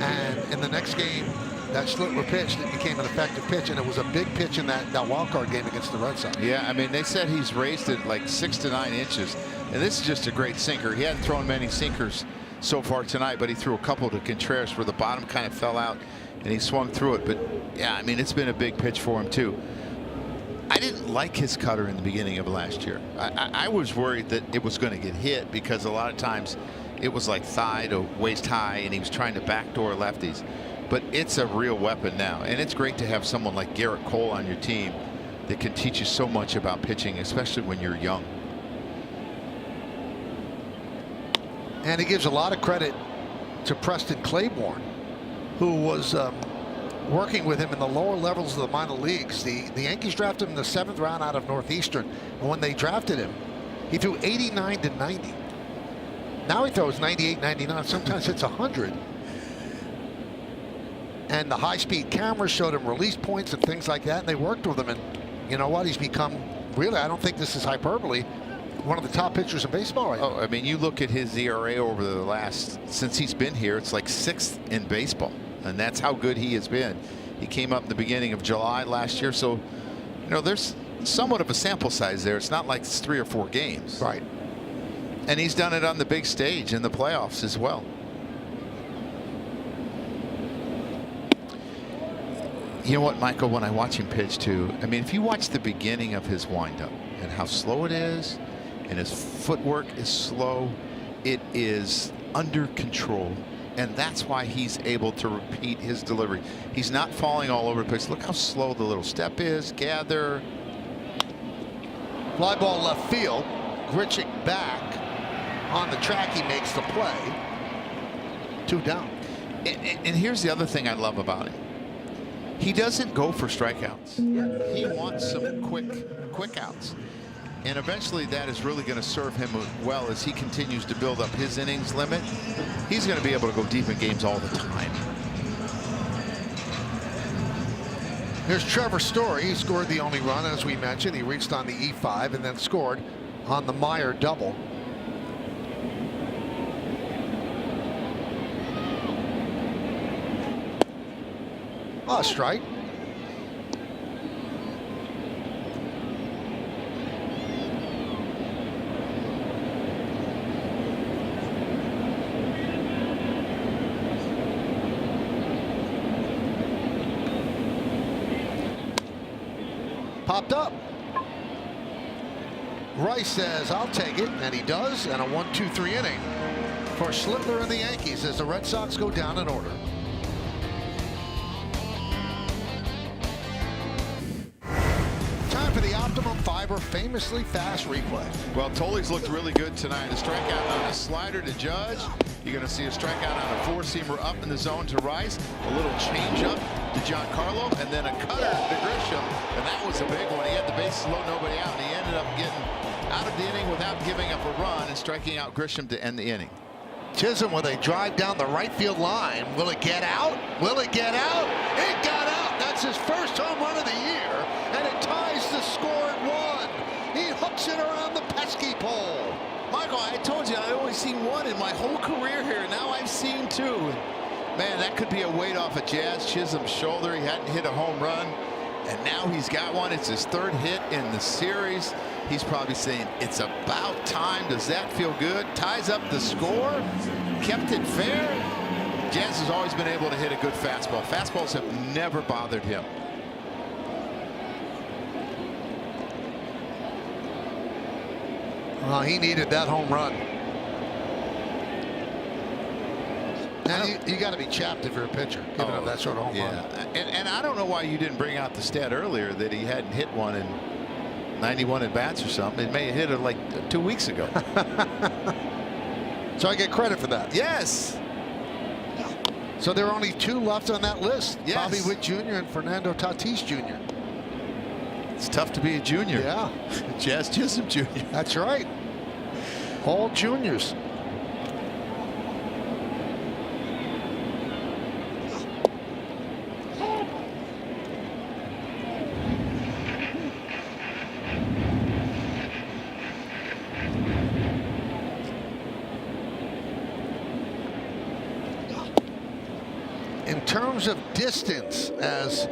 And in the next game that Schlittler pitched, it became an effective pitch, and it was a big pitch in that wild card game against the Red Sox. Yeah, I mean, they said he's raised it like 6 to 9 inches, and this is just a great sinker. He hadn't thrown many sinkers so far tonight, but he threw a couple to Contreras where the bottom kind of fell out, and he swung through it. But yeah, I mean, it's been a big pitch for him too. I didn't like his cutter in the beginning of last year. I was worried that it was going to get hit because a lot of times it was like thigh to waist high, and he was trying to backdoor lefties. But it's a real weapon now, and it's great to have someone like Garrett Cole on your team that can teach you so much about pitching, especially when you're young. And he gives a lot of credit to Preston Claiborne, who was working with him in the lower levels of the minor leagues. The Yankees drafted him in the 7th round out of Northeastern, and when they drafted him, he threw 89 to 90. Now he throws 98, 99, sometimes hits 100. And the high-speed cameras showed him release points and things like that, and they worked with him. And you know what? He's become, really, I don't think this is hyperbole, one of the top pitchers in baseball right now. Oh, I mean, you look at his ERA over the last, since he's been here, it's like 6th in baseball, and that's how good he has been. He came up in the beginning of July last year, so you know there's somewhat of a sample size there. It's not like it's 3 or 4 games. Right. And he's done it on the big stage in the playoffs as well. You know what, Michael, when I watch him pitch too, I mean, if you watch the beginning of his windup and how slow it is, and his footwork is slow, it is under control. and that's why he's able to repeat his delivery. He's not falling all over the place. Look how slow the little step is. Gather. Fly ball left field. Grichuk back on the track. He makes the play. 2 down. And here's the other thing I love about him. He doesn't go for strikeouts. He wants some quick outs. And eventually that is really going to serve him well as he continues to build up his innings limit. He's going to be able to go deep in games all the time. Here's Trevor Story. He scored the only run, as we mentioned. He reached on the E5 and then scored on the Meyer double. A strike. Popped up. Rice says, I'll take it, and he does, and a 1-2-3 inning for Schlittler and the Yankees as the Red Sox go down in order. Time for the Optimum Fiber famously fast replay. Well, Tolley's looked really good tonight. A strikeout on a slider to Judge. You're going to see a strikeout on a 4-seamer up in the zone to Rice. A little changeup to Giancarlo, and then a cutter to Grisham. And that was a big one. He had the bases low, nobody out, and he ended up getting out of the inning without giving up a run and striking out Grisham to end the inning. Chisholm with a drive down the right field line. Will it get out? Will it get out? It got out. That's his first home run of the year, and it ties the score at 1. He hooks it around the pesky pole. Michael, I told you I'd only seen one in my whole career here. Now I've seen 2. Man, that could be a weight off of Jazz Chisholm's shoulder. He hadn't hit a home run, and now he's got one. It's his 3rd hit in the series. He's probably saying, it's about time. Does that feel good? Ties up the score. Kept it fair. Jazz has always been able to hit a good fastball. Fastballs have never bothered him. Well, he needed that home run. Now you got to be chapped if you're a pitcher, giving up that sort of home run. And I don't know why you didn't bring out the stat earlier that he hadn't hit one in 91 at bats or something. It may have hit it like 2 weeks ago. So I get credit for that. Yes. So there are only 2 left on that list. Yes. Bobby Witt Jr. and Fernando Tatis Jr. It's tough to be a junior. Yeah. Jazz Chisholm Jr. That's right. All juniors. In terms of distance, as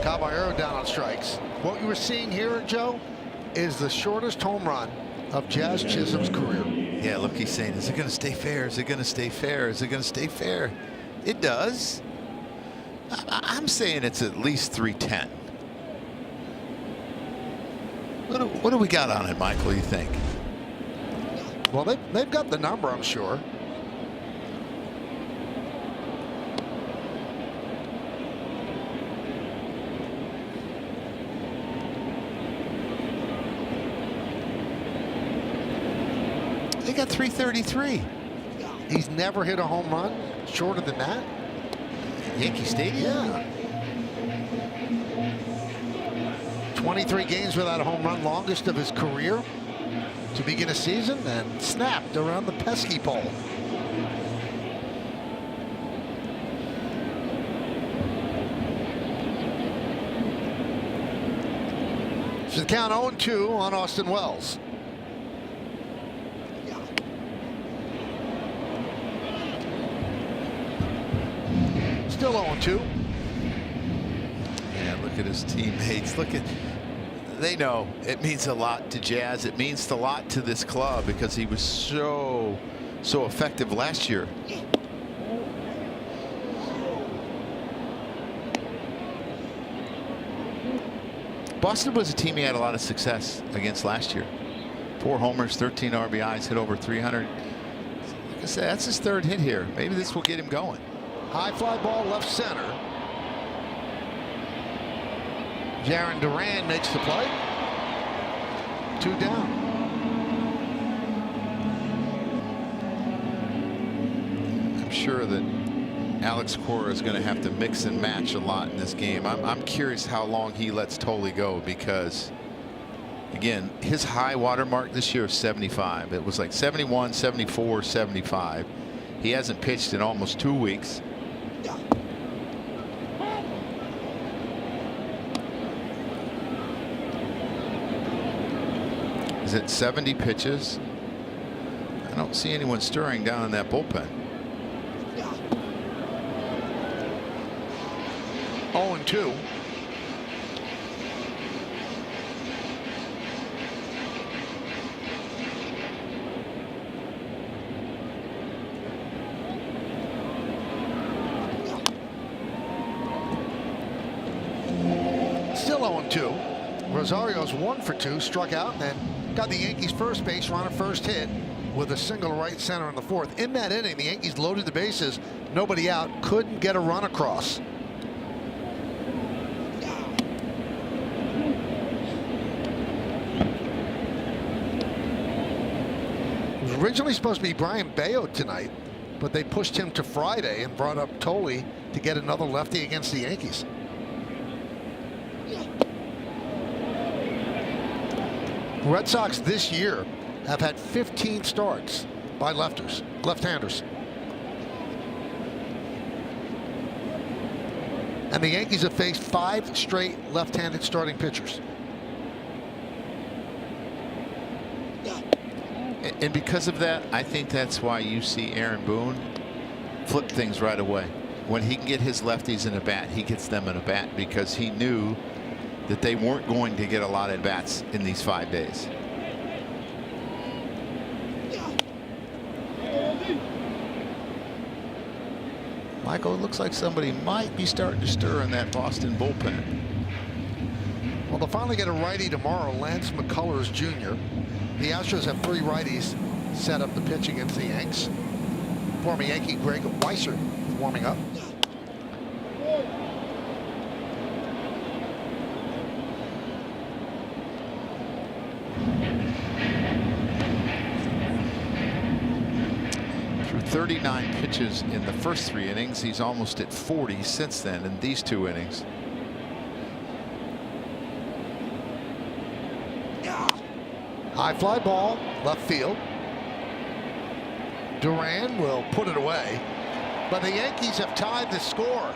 Caballero down on strikes, what you were seeing here, Joe, is the shortest home run of Jazz Chisholm's career. Yeah, look, he's saying, is it going to stay fair? Is it going to stay fair? Is it going to stay fair? It does. I'm saying it's at least 310. What do we got on it, Michael, you think? Well, they've got the number, I'm sure. They got 333. He's never hit a home run shorter than that. Yankee Stadium. Yeah. 23 games without a home run, longest of his career to begin a season, and snapped around the pesky pole. So the count 0-2 on Austin Wells. Still 0-2. Yeah, look at his teammates. They know it means a lot to Jazz. It means a lot to this club because he was so effective last year. Boston was a team he had a lot of success against last year. 4 homers, 13 RBIs, hit over 300. Look I said, that's his third hit here. Maybe this will get him going. High fly ball left center. Jaron Duran makes the play. 2 down. I'm sure that Alex Cora is going to have to mix and match a lot in this game. I'm curious how long he lets Tolley go, because again, his high water mark this year is 75. It was like 71, 74, 75. He hasn't pitched in almost 2 weeks. Is it 70 pitches? I don't see anyone stirring down in that bullpen. 0-2. Still 0-2. Rosario's 1 for 2, struck out, and then got the Yankees first base runner first hit with a single to right center in the 4th. In that inning, the Yankees loaded the bases, nobody out, couldn't get a run across. It was originally supposed to be Brian Bayo tonight, but they pushed him to Friday and brought up Tolley to get another lefty against the Yankees. Red Sox this year have had 15 starts by left-handers. And the Yankees have faced 5 straight left-handed starting pitchers. And because of that, I think that's why you see Aaron Boone flip things right away. When he can get his lefties in a bat, he gets them in a bat, because he knew that they weren't going to get a lot of bats in these 5 days. Michael, it looks like somebody might be starting to stir in that Boston bullpen. Well, they'll finally get a righty tomorrow, Lance McCullers Jr. The Astros have 3 righties set up to pitch against the Yanks. Former Yankee Greg Weisser warming up. Through 39 pitches in the first 3 innings, he's almost at 40 since then in these 2 innings. High fly ball, left field. Duran will put it away. But the Yankees have tied the score.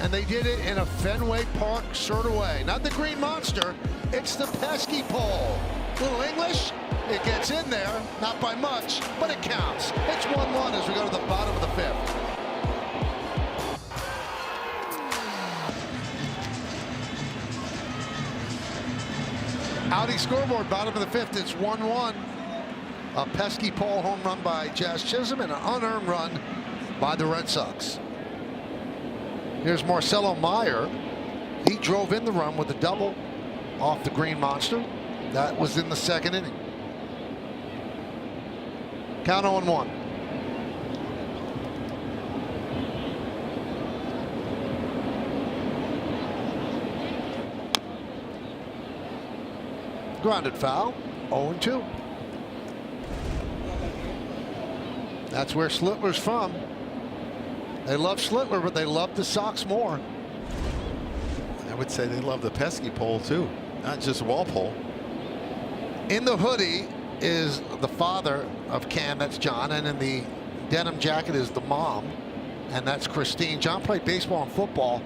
And they did it in a Fenway Park sort of way. Not the Green Monster, it's the pesky pole. Little English, it gets in there, not by much, but it counts. It's 1-1 as we go to the bottom of the 5th. Audi scoreboard, bottom of the 5th, it's 1-1. A pesky pole home run by Jazz Chisholm and an unearned run by the Red Sox. Here's Marcelo Meyer. He drove in the run with a double off the Green Monster. That was in the 2nd inning. Count 0-1. Grounded foul, 0-2. That's where Slittler's from. They love Slittler, but they love the Sox more. I would say they love the pesky pole too, not just Walpole. In the hoodie is the father of Cam, that's John, and in the denim jacket is the mom, and that's Christine. John played baseball and football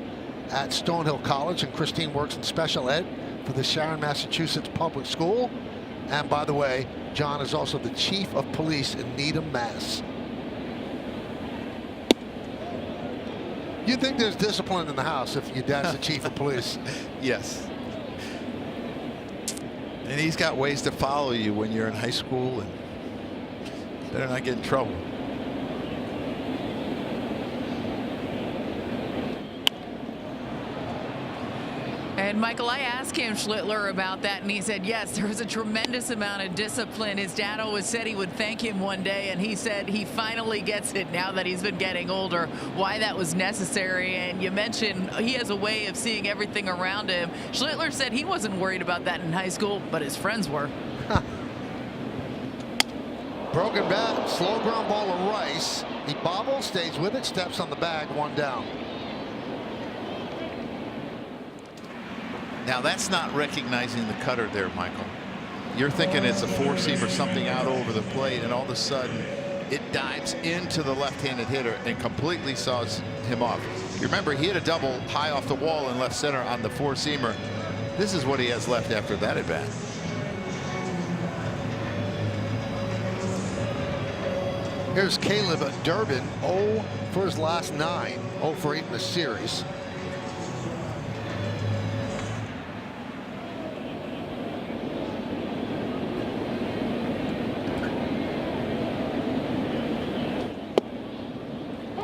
at Stonehill College, and Christine works in special ed for the Sharon, Massachusetts Public School. And by the way, John is also the chief of police in Needham, Mass. You'd think there's discipline in the house if your dad's the chief of police. Yes. And he's got ways to follow you when you're in high school, and better not get in trouble. And Michael, I asked Cam Schlittler about that, and he said, yes, there was a tremendous amount of discipline. His dad always said he would thank him one day, and he said he finally gets it now that he's been getting older, why that was necessary. And you mentioned he has a way of seeing everything around him. Schlittler said he wasn't worried about that in high school, but his friends were. Broken bat, slow ground ball to Rice. He bobbles, stays with it, steps on the bag, 1 down. Now that's not recognizing the cutter there, Michael. You're thinking it's a four-seam or something out over the plate, and all of a sudden it dives into the left-handed hitter and completely saws him off. You remember, he hit a double high off the wall in left center on the four-seamer. This is what he has left after that at bat. Here's Caleb Durbin, 0 for his last 9, 0 for 8 in the series.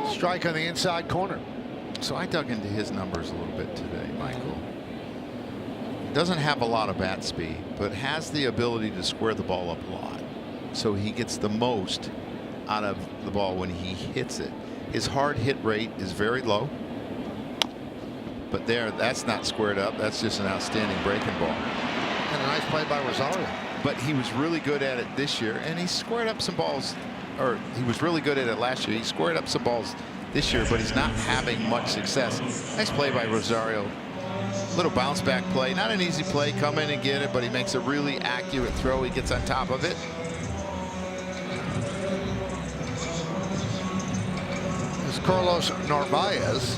Strike on the inside corner. So I dug into his numbers a little bit today, Michael. Doesn't have a lot of bat speed, but has the ability to square the ball up a lot. So he gets the most out of the ball when he hits it. His hard hit rate is very low. But that's not squared up. That's just an outstanding breaking ball. And a nice play by Rosario. But he was really good at it this year, and he squared up some balls, or he was really good at it last year. He squared up some balls this year, but he's not having much success. Nice play by Rosario. Little bounce back play. Not an easy play. Come in and get it, but he makes a really accurate throw. He gets on top of it. It's Carlos Narvaez.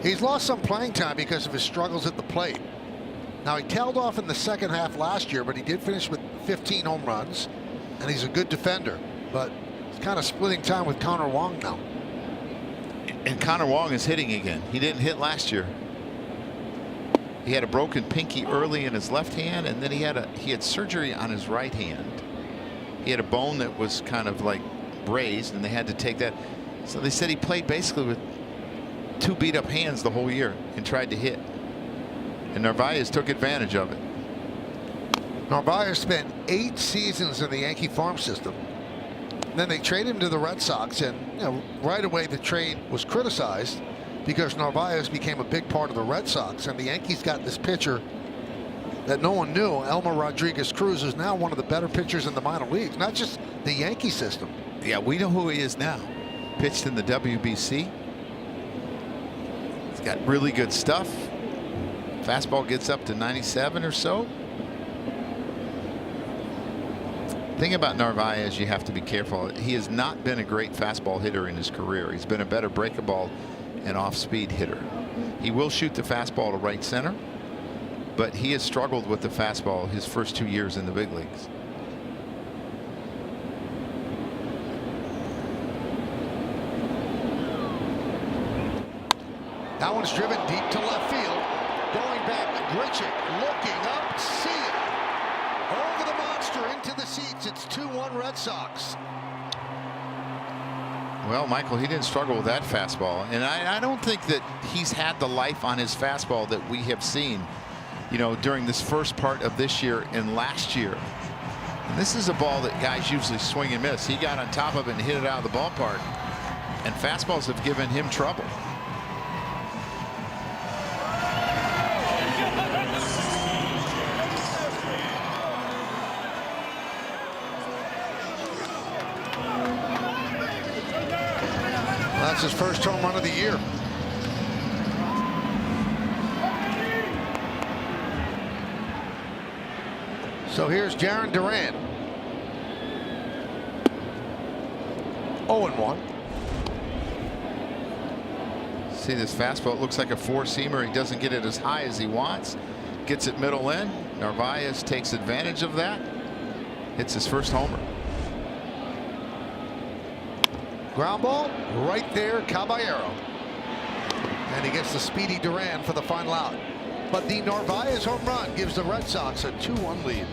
He's lost some playing time because of his struggles at the plate. Now, he tailed off in the second half last year, but he did finish with 15 home runs, and he's a good defender. But he's kind of splitting time with Connor Wong now. And Connor Wong is hitting again. He didn't hit last year. He had a broken pinky early in his left hand, and then he had surgery on his right hand. He had a bone that was kind of like raised, and they had to take that. So they said he played basically with 2 beat up hands the whole year and tried to hit. And Narvaez took advantage of it. Narvaez spent 8 seasons in the Yankee farm system. Then they traded him to the Red Sox, and right away the trade was criticized because Narvaez became a big part of the Red Sox, and the Yankees got this pitcher that no one knew. Elmer Rodriguez Cruz is now one of the better pitchers in the minor leagues, not just the Yankee system. Yeah, we know who he is now. Pitched in the WBC. He's got really good stuff. Fastball gets up to 97 or so. Thing about Narvaez, you have to be careful. He has not been a great fastball hitter in his career. He's been a better breaking ball and off-speed hitter. He will shoot the fastball to right center, but he has struggled with the fastball his first 2 years in the big leagues. That one's driven deep to left field. Going back, Grichuk looking up, see it. Over the monster, into the seats. It's 2-1 Red Sox. Well, Michael, he didn't struggle with that fastball, and I don't think that he's had the life on his fastball that we have seen, during this first part of this year and last year. And this is a ball that guys usually swing and miss. He got on top of it and hit it out of the ballpark, and fastballs have given him trouble. That's his first home run of the year. So here's Jarren Duran. 0-1. See this fastball? It looks like a four-seamer. He doesn't get it as high as he wants. Gets it middle in. Narvaez takes advantage of that. Hits his first homer. Ground ball right there, Caballero. And he gets the speedy Duran for the final out. But the Narvaez home run gives the Red Sox a 2-1 lead.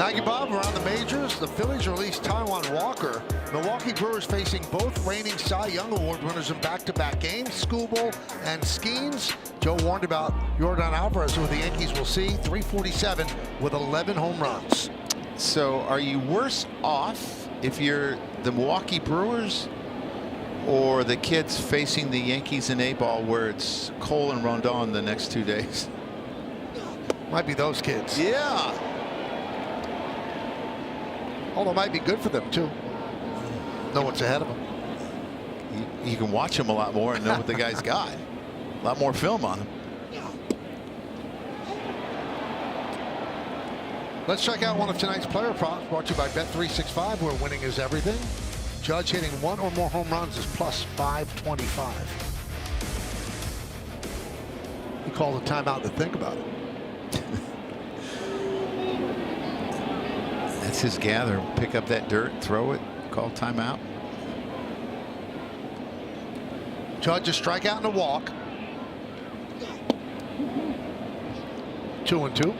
Thank you, Bob. Around the majors, the Phillies released Taijuan Walker. Milwaukee Brewers facing both reigning Cy Young Award winners in back-to-back games, Skubal and Skeens. Joe warned about Yordan Alvarez, who the Yankees will see, 347 with 11 home runs. So are you worse off if you're the Milwaukee Brewers or the kids facing the Yankees in A-ball where it's Cole and Rondon the next 2 days? Might be those kids. Yeah. Although it might be good for them, too. Know what's ahead of them. You can watch them a lot more and know what the guy's got. A lot more film on him. Let's check out one of tonight's player props brought to you by Bet365, where winning is everything. Judge hitting one or more home runs is plus 525. He called a timeout to think about it. That's his gather. Pick up that dirt, throw it, call timeout. Judge a strikeout and a walk. 2-2.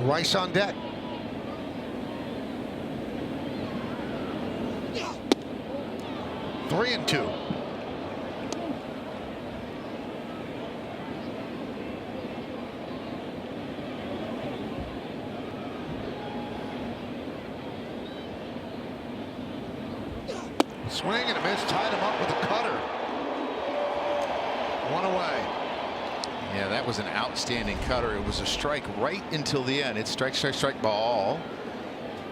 Rice on deck. Three and two. Swing and a miss, tied him up with a cutter. One away. Yeah, that was an outstanding cutter. It was a strike right until the end. It's strike, strike, strike, ball.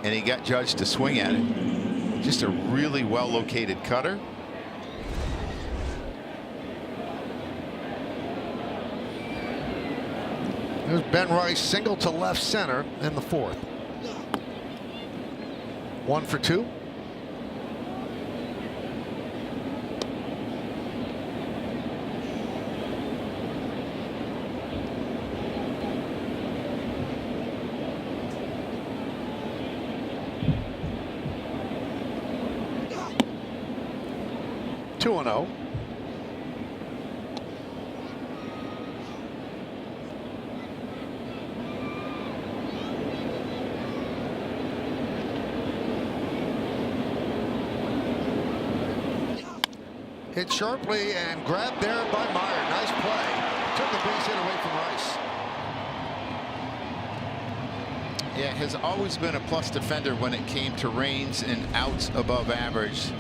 And he got Judge to swing at it. Just a really well located cutter. There's Ben Rice, single to left center in the fourth. 1 for 2. Two and 0. Hit sharply and grabbed there by Meyer. Nice play. Took the base hit away from Rice. Yeah, has always been a plus defender when it came to range and outs above average.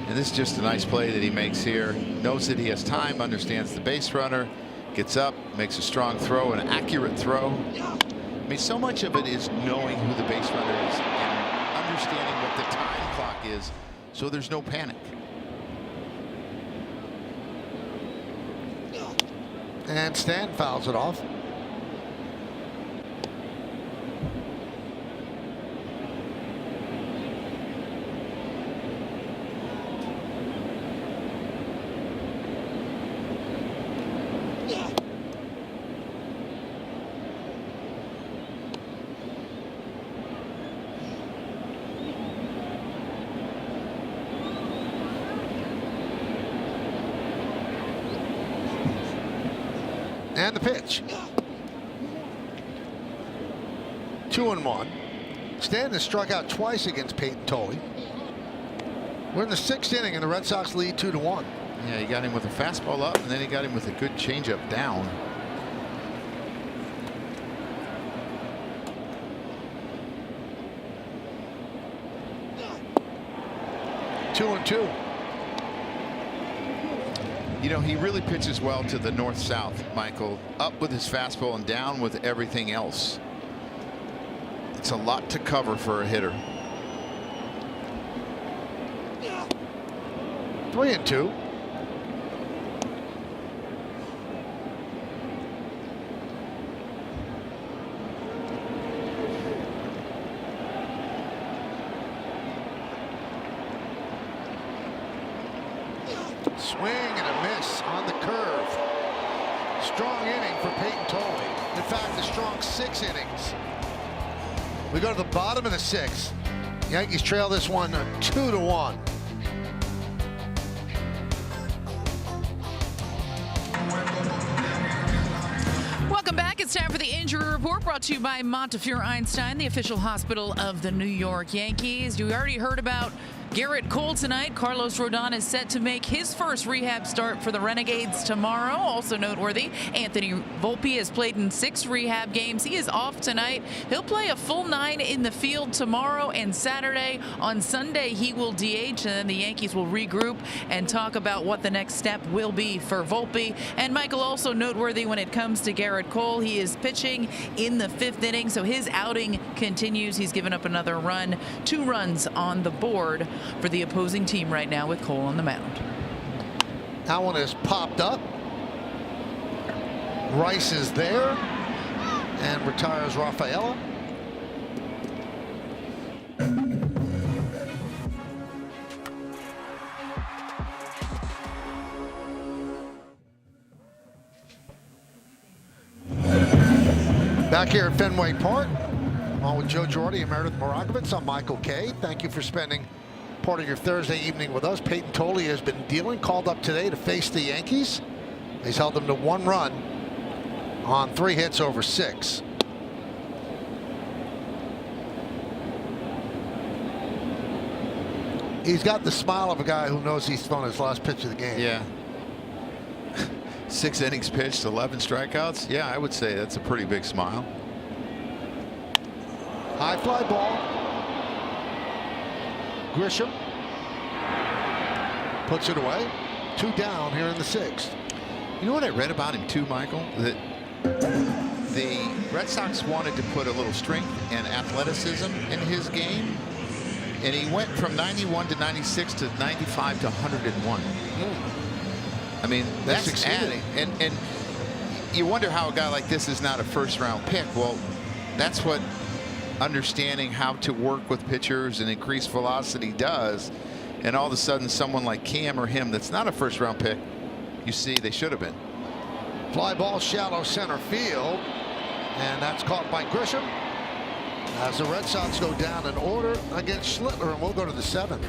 And this is just a nice play that he makes here. Knows that he has time, understands the base runner, gets up, makes a strong throw, an accurate throw. I mean, so much of it is knowing who the base runner is and understanding what the time clock is, so there's no panic. And Stan fouls it off. And the pitch. 2-1. Stanton has struck out twice against Peyton Tolley. We're in the 6th inning and the Red Sox lead 2-1. Yeah, he got him with a fastball up, and then he got him with a good changeup down. Two and 2. You know, he really pitches well to the north-south, Michael. Up with his fastball and down with everything else. It's a lot to cover for a hitter. 3 and 2. Swing and a miss on the curve. Strong inning for Peyton Tolley. In fact, a strong 6 innings. We go to the bottom of the 6th. Yankees trail this one 2-1. back. It's time for the injury report, brought to you by Montefiore Einstein, the official hospital of the New York Yankees. You already heard about Garrett Cole tonight. Carlos Rodon is set to make his first rehab start for the Renegades tomorrow. Also noteworthy, Anthony Volpe has played in 6 rehab games. He is off tonight. He'll play a full 9 in the field tomorrow and Saturday. On Sunday, he will DH, and then the Yankees will regroup and talk about what the next step will be for Volpe. And Michael, also noteworthy when it comes to Garrett Cole, he is pitching in the 5th inning, so his outing continues. He's given up another run, 2 runs on the board for the opposing team right now with Cole on the mound. That one is popped up. Rice is there and retires Rafaela. Back here at Fenway Park, along with Joe Girardi and Meredith Morakovitz, I'm Michael Kay. Thank you for spending part of your Thursday evening with us. Peyton Tolley has been dealing, called up today to face the Yankees. He's held them to 1 run on 3 hits over 6. He's got the smile of a guy who knows he's thrown his last pitch of the game. Yeah. 6 innings pitched, 11 strikeouts. Yeah, I would say that's a pretty big smile. High fly ball. Grisham puts it away. 2 down here in the 6th. You know what I read about him too, Michael? That the Red Sox wanted to put a little strength and athleticism in his game, and he went from 91 to 96 to 95 to 101. I mean, that's adding, and you wonder how a guy like this is not a first-round pick. Well, that's what understanding how to work with pitchers and increase velocity does. And all of a sudden, someone like Cam or him that's not a first-round pick, you see they should have been. Fly ball shallow center field, and that's caught by Grisham as the Red Sox go down in order against Schlittler, and we'll go to the 7th.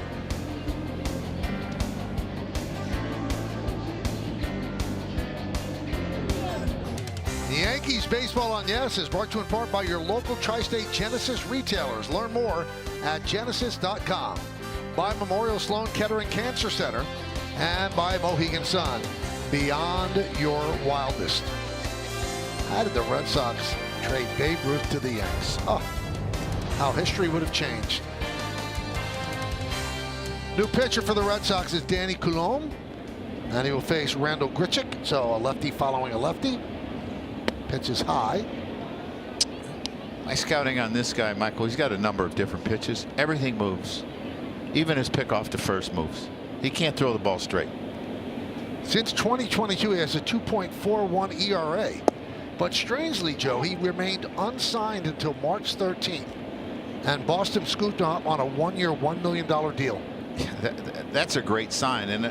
The Yankees Baseball on Yes is brought to you in part by your local Tri-State Genesis retailers. Learn more at genesis.com. By Memorial Sloan Kettering Cancer Center and by Mohegan Sun. Beyond your wildest. How did the Red Sox trade Babe Ruth to the Yanks? Oh, how history would have changed. New pitcher for the Red Sox is Danny Coulombe, and he will face Randall Grichuk, so a lefty following a lefty. Pitches high. My scouting on this guy, Michael, he's got a number of different pitches. Everything moves. Even his pickoff to first moves. He can't throw the ball straight. Since 2022, he has a 2.41 ERA. But strangely, Joe, he remained unsigned until March 13th. And Boston scooped him up on a 1-year, $1 million deal. That's a great sign. And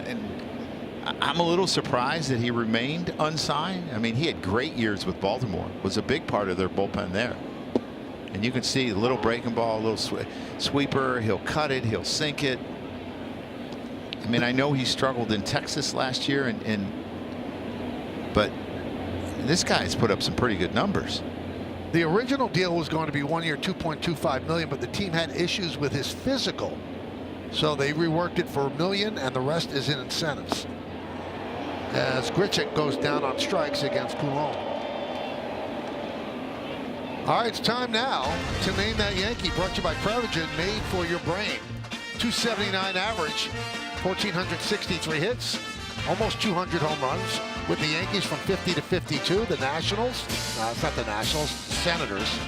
I'm a little surprised that he remained unsigned. I mean, he had great years with Baltimore. Was a big part of their bullpen there. And you can see a little breaking ball, a little sweeper. He'll cut it. He'll sink it. I mean, I know he struggled in Texas last year, but this guy's put up some pretty good numbers. The original deal was going to be 1 year, $2.25 million, but the team had issues with his physical. So they reworked it for $1 million, and the rest is in incentives. As Grichuk goes down on strikes against Coulombe. All right, it's time now to name that Yankee. Brought to you by Prevagen, made for your brain. 279 average, 1,463 hits, almost 200 home runs with the Yankees from 50 to 52. The Nationals, it's not the Nationals, Senators,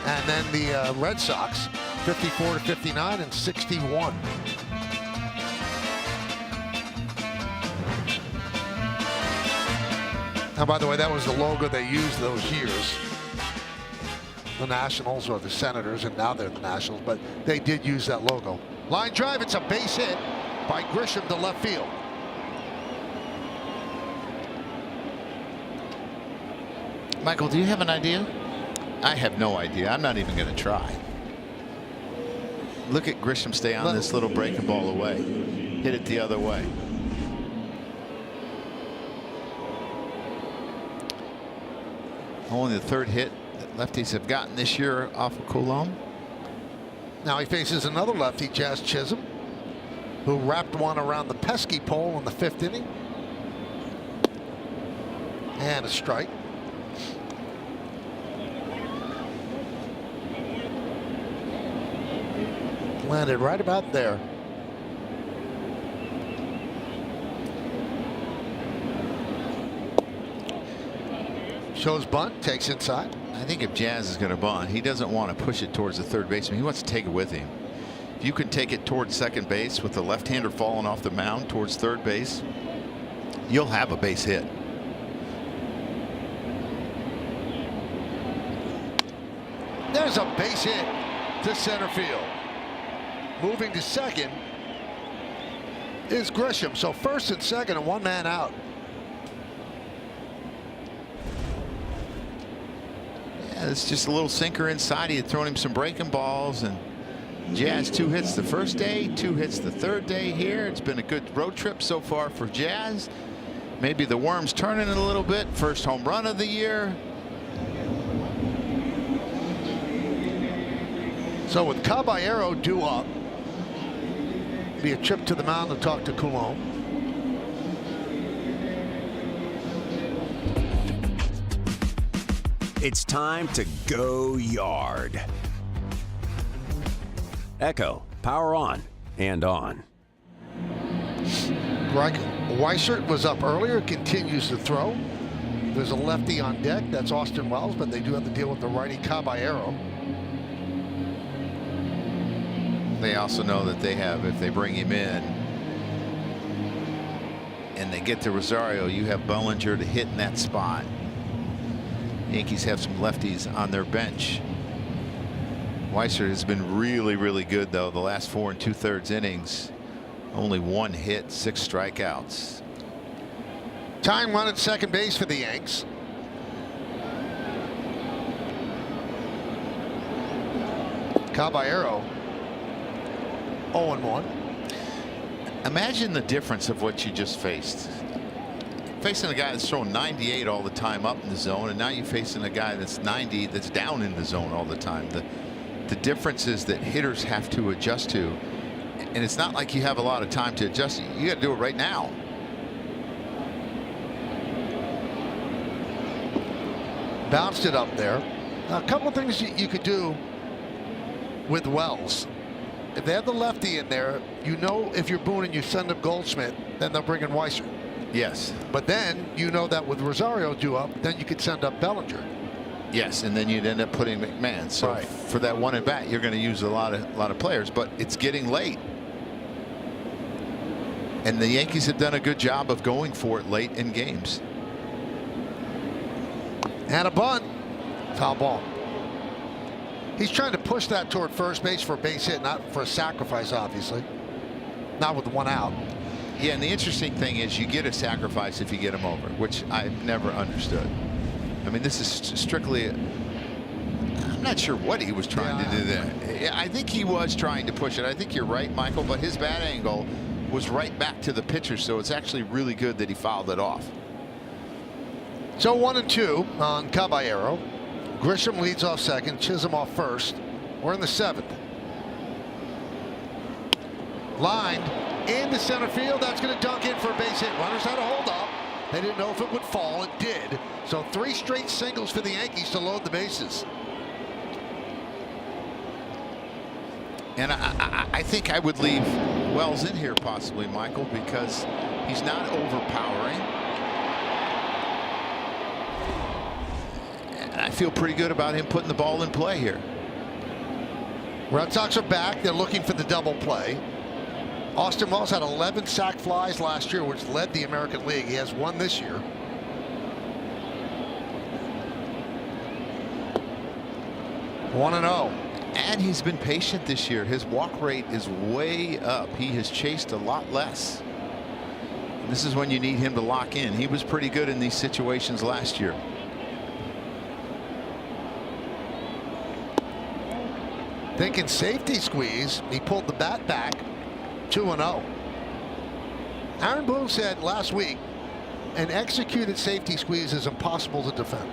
and then the Red Sox, 54 to 59 and 61. And by the way, that was the logo they used those years. The Nationals or the Senators, and now they're the Nationals, but they did use that logo. Line drive, it's a base hit by Grisham to left field. Michael, do you have an idea? I have no idea. I'm not even going to try. Look at Grisham stay on this little breaking ball away. Hit it the other way. Only the third hit that lefties have gotten this year off of Coulomb. Now he faces another lefty, Jazz Chisholm, who wrapped one around the pesky pole in the 5th inning. And a strike. Landed right about there. Shows bunt, takes inside. I think if Jazz is going to bunt, he doesn't want to push it towards the third baseman. He wants to take it with him. If you can take it towards second base with the left-hander falling off the mound towards third base, you'll have a base hit. There's a base hit to center field. Moving to second is Grisham. So first and second and one man out. Yeah, it's just a little sinker inside. He had thrown him some breaking balls, and Jazz 2 hits the first day, 2 hits the third day here. It's been a good road trip so far for Jazz. Maybe the worm's turning a little bit. First home run of the year. So with Caballero due up, be a trip to the mound to talk to Coulomb. It's time to go yard. Echo, power on and on. Greg Weissert was up earlier, continues to throw. There's a lefty on deck, that's Austin Wells, but they do have to deal with the righty Caballero. They also know that they have, if they bring him in and they get to Rosario, you have Bellinger to hit in that spot. Yankees have some lefties on their bench. Weissert has been really, really good, though. The last 4 2/3 innings, only 1 hit, 6 strikeouts. Time run at second base for the Yanks. Caballero 0-1. Imagine the difference of what you just faced. Facing a guy that's throwing 98 all the time up in the zone, and now you're facing a guy that's 90 that's down in the zone all the time. The difference is that hitters have to adjust to, and it's not like you have a lot of time to adjust. You got to do it right now. Bounced it up there. Now, a couple of things you could do with Wells. If they have the lefty in there, you know, if you're Boone and you send up Goldschmidt, then they'll bring in Weissert. Yes. But then you know that with Rosario due up, then you could send up Bellinger. Yes, and then you'd end up putting McMahon. So right. For that one at bat, you're going to use a lot of players, but it's getting late. And the Yankees have done a good job of going for it late in games. And a bunt. Foul ball. He's trying to push that toward first base for a base hit, not for a sacrifice, obviously. Not with 1 out. Yeah, and the interesting thing is you get a sacrifice if you get him over, which I've never understood. I mean, this is strictly, I'm not sure what he was trying to do there. Yeah, I think he was trying to push it. I think you're right, Michael, but his bat angle was right back to the pitcher, so it's actually really good that he fouled it off. So 1-2 on Caballero. Grisham leads off second, Chisholm off first. We're in the 7th. Lined into center field. That's going to dunk in for a base hit. Runners had a hold up. They didn't know if it would fall. It did. So 3 straight singles for the Yankees to load the bases. And I think I would leave Wells in here possibly, Michael, because he's not overpowering. And I feel pretty good about him putting the ball in play here. Red Sox are back. They're looking for the double play. Austin Wells had 11 sac flies last year, which led the American League. He has 1 this year. One and 0. And he's been patient this year. His walk rate is way up. He has chased a lot less. This is when you need him to lock in. He was pretty good in these situations last year. Thinking safety squeeze, he pulled the bat back. 2-0. Aaron Boone said last week an executed safety squeeze is impossible to defend.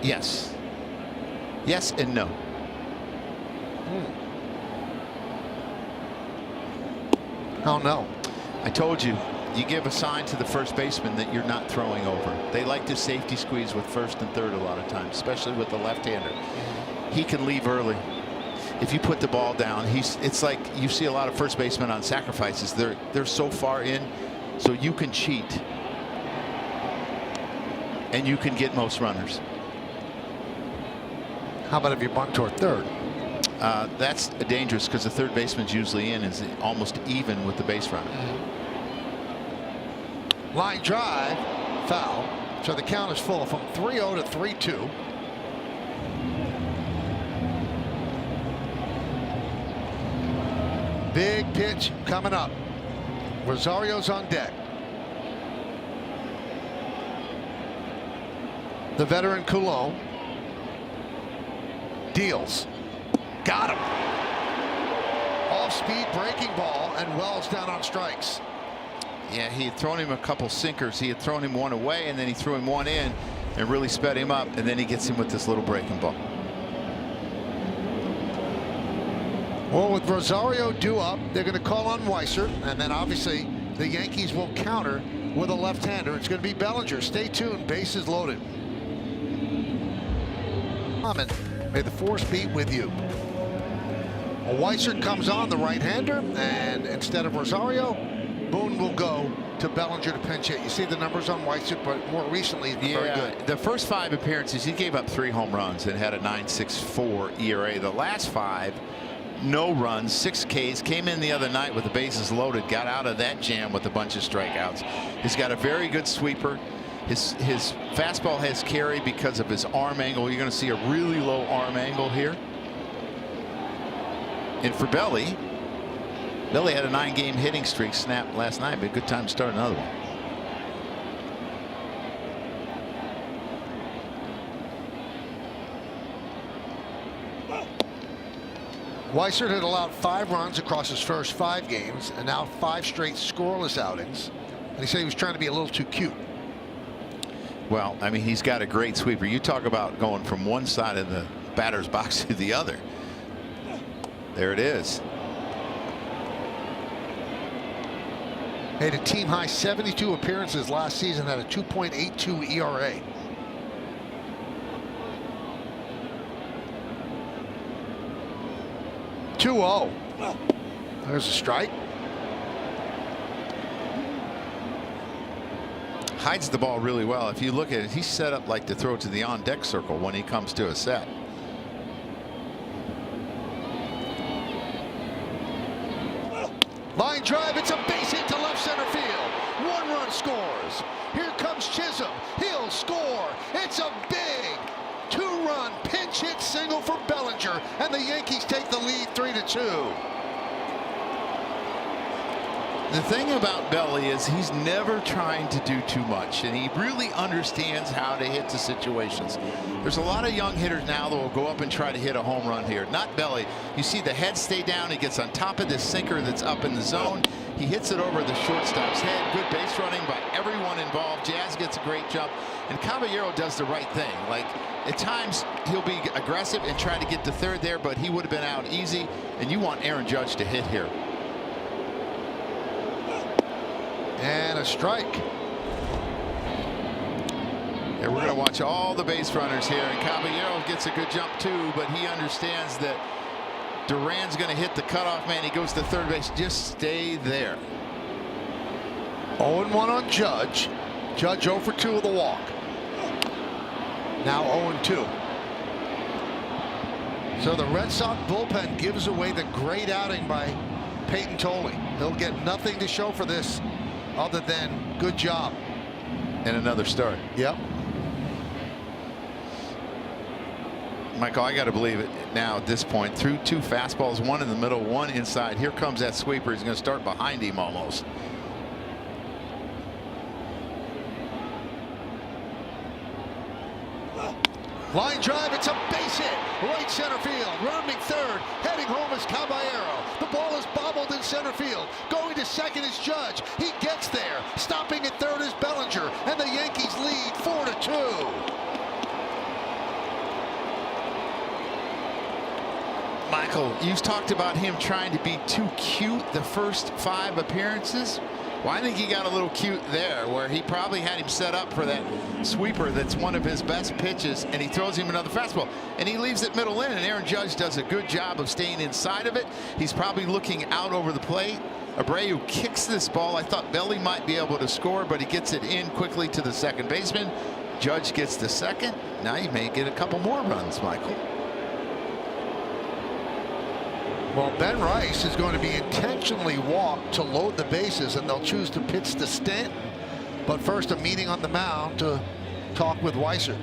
Yes. Yes and no. Oh, no. I told you, you give a sign to the first baseman that you're not throwing over. They like to safety squeeze with first and third a lot of times, especially with the left-hander. He can leave early. If you put the ball down, it's like you see a lot of first basemen on sacrifices. They're so far in, so you can cheat and you can get most runners. How about if you bunt toward third? That's dangerous because the third baseman's usually in, is almost even with the base runner. Line drive, foul. So the count is full from 3-0 to 3-2. Big pitch coming up. Rosario's on deck. The veteran Coulomb deals. Got him. Off-speed breaking ball, and Wells down on strikes. Yeah, he had thrown him a couple sinkers. He had thrown him one away, and then he threw him one in and really sped him up, and then he gets him with this little breaking ball. Well, with Rosario due up, they're going to call on Weiser, and then obviously the Yankees will counter with a left-hander. It's going to be Bellinger. Stay tuned. Bases loaded. May the force be with you. Weiser comes on, the right-hander, and instead of Rosario, Boone will go to Bellinger to pinch hit. You see the numbers on Weiser, but more recently he's been very good. The first 5 appearances, he gave up 3 home runs and had a 9.64 ERA. The last 5, no runs, 6 Ks. Came in the other night with the bases loaded, got out of that jam with a bunch of strikeouts. He's got a very good sweeper. His fastball has carry because of his arm angle. You're going to see a really low arm angle here. And for Belly had a 9-game hitting streak snapped last night, but a good time to start another one. Weiser had allowed 5 runs across his first 5 games, and now 5 straight scoreless outings. And he said he was trying to be a little too cute. Well, I mean, he's got a great sweeper. You talk about going from one side of the batter's box to the other. There it is. Made a team high 72 appearances last season, had a 2.82 ERA. There's a strike. Hides the ball really well. If you look at it, he's set up like to throw to the on-deck circle when he comes to a set. Line drive, it's a base hit to left center field. 1 run scores. Here comes Chisholm. He'll score. It's a big 2-run pinch hit single for Bellinger, and the Yankees take the lead 3-2. The thing about Belly is he's never trying to do too much, and he really understands how to hit the situations. There's a lot of young hitters now that will go up and try to hit a home run here. Not Belly. You see the head stay down. He gets on top of this sinker that's up in the zone. He hits it over the shortstop's head. Good base running by everyone involved. Jazz gets a great jump, and Caballero does the right thing. Like, at times he'll be aggressive and try to get to third there, but he would have been out easy, and you want Aaron Judge to hit here. And a strike. Yeah, we're going to watch all the base runners here, and Caballero gets a good jump too, but he understands that Duran's going to hit the cutoff man. He goes to third base. Just stay there. 0-1 on Judge. Judge 0 for 2 with a walk. Now 0-2. So the Red Sox bullpen gives away the great outing by Peyton Tolley. He'll get nothing to show for this other than good job. And another start. Yep. Michael, I got to believe it now at this point. Through 2 fastballs, 1 in the middle, 1 inside. Here comes that sweeper. He's going to start behind him almost. Line drive, it's a base hit. Right center field. Rounding third. Heading home is Caballero. The ball is bobbled in center field. Going to second is Judge. He gets there. Stopping at third is Bellinger. And the Yankees lead 4-2. Michael, you talked about him trying to be too cute the first 5 appearances. Well, I think he got a little cute there, where he probably had him set up for that sweeper that's one of his best pitches, and he throws him another fastball, and he leaves it middle in, and Aaron Judge does a good job of staying inside of it. He's probably looking out over the plate. Abreu kicks this ball. I thought Belly might be able to score, but he gets it in quickly to the second baseman. Judge gets the second. Now you may get a couple more runs, Michael. Well, Ben Rice is going to be intentionally walked to load the bases, and they'll choose to pitch to Stanton. But first, a meeting on the mound to talk with Weiser.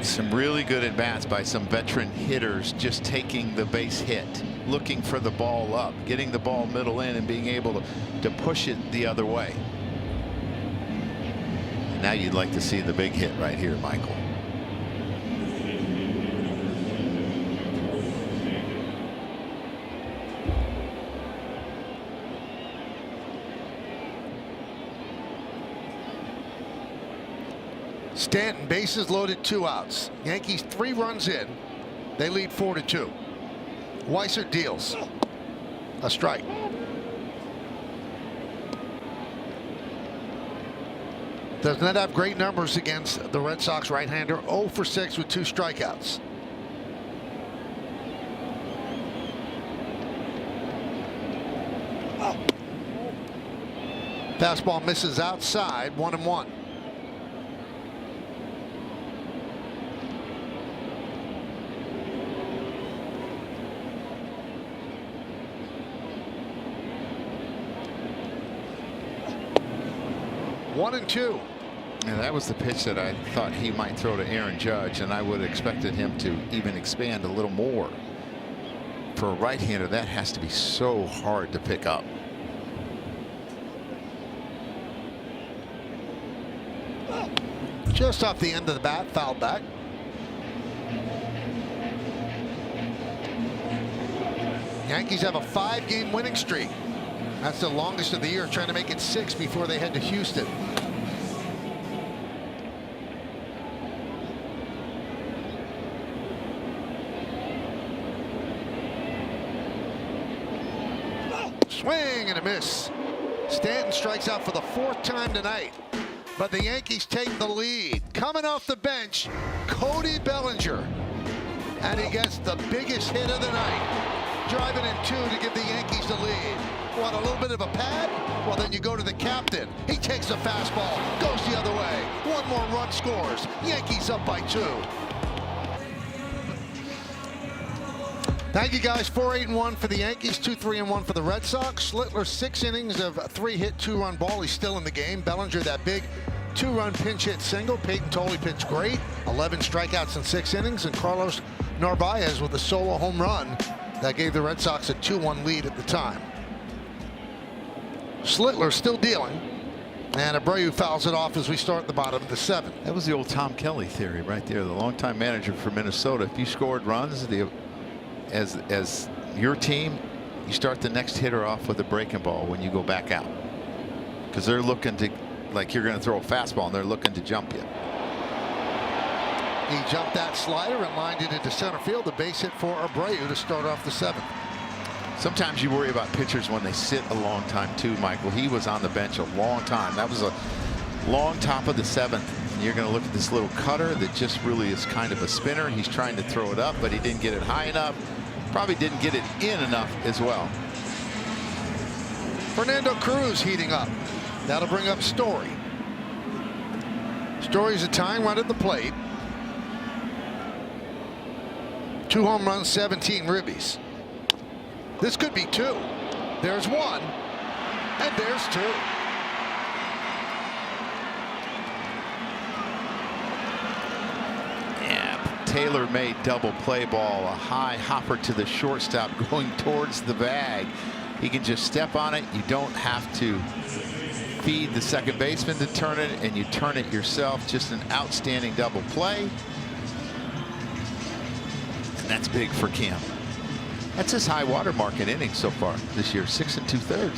Some really good at-bats by some veteran hitters, just taking the base hit, looking for the ball up, getting the ball middle in, and being able to push it the other way. Now you'd like to see the big hit right here, Michael. Stanton, bases loaded, 2 outs. Yankees 3 runs in. They lead 4-2. Weiser deals. A strike. Does not have great numbers against the Red Sox right-hander. 0 for 6 with 2 strikeouts. Fastball misses outside, 1-1. One and 2. And that was the pitch that I thought he might throw to Aaron Judge, and I would have expected him to even expand a little more. For a right-hander, that has to be so hard to pick up. Just off the end of the bat, fouled back. Yankees have a 5-game winning streak. That's the longest of the year, trying to make it 6 before they head to Houston. Swing and a miss. Stanton strikes out for the 4th time tonight, but the Yankees take the lead. Coming off the bench, Cody Bellinger, and he gets the biggest hit of the night, driving in 2 to give the Yankees the lead. Want a little bit of a pad? Well, then you go to the captain. He takes a fastball, goes the other way. 1 more run scores. Yankees up by 2. Thank you guys. 4-8-1 for the Yankees, 2-3-1 for the Red Sox. Schlittler 6 innings of 3-hit, 2-run ball. He's still in the game. Bellinger, that big 2-run pinch hit single. Peyton Tolley pitched great. 11 strikeouts in 6 innings. And Carlos Narvaez with a solo home run that gave the Red Sox a 2-1 lead at the time. Schlittler still dealing, and Abreu fouls it off as we start the bottom of the 7th. That was the old Tom Kelly theory right there, the longtime manager for Minnesota. If you scored runs as your team, you start the next hitter off with a breaking ball when you go back out, because they're looking to, like, you're going to throw a fastball and they're looking to jump you. He jumped that slider and lined it into center field. A base hit for Abreu to start off the 7th. Sometimes you worry about pitchers when they sit a long time too, Michael. He was on the bench a long time. That was a long top of the 7th. And you're going to look at this little cutter that just really is kind of a spinner. He's trying to throw it up, but he didn't get it high enough. Probably didn't get it in enough as well. Fernando Cruz heating up. That'll bring up Story. Story's a tying run at the plate. 2 home runs, 17 ribbies. This could be 2. There's 1, and there's 2. Yeah, tailor-made double play ball, a high hopper to the shortstop going towards the bag. He can just step on it. You don't have to feed the second baseman to turn it, and you turn it yourself. Just an outstanding double play. And that's big for Kim. That's his high water mark in innings so far this year, 6 2/3.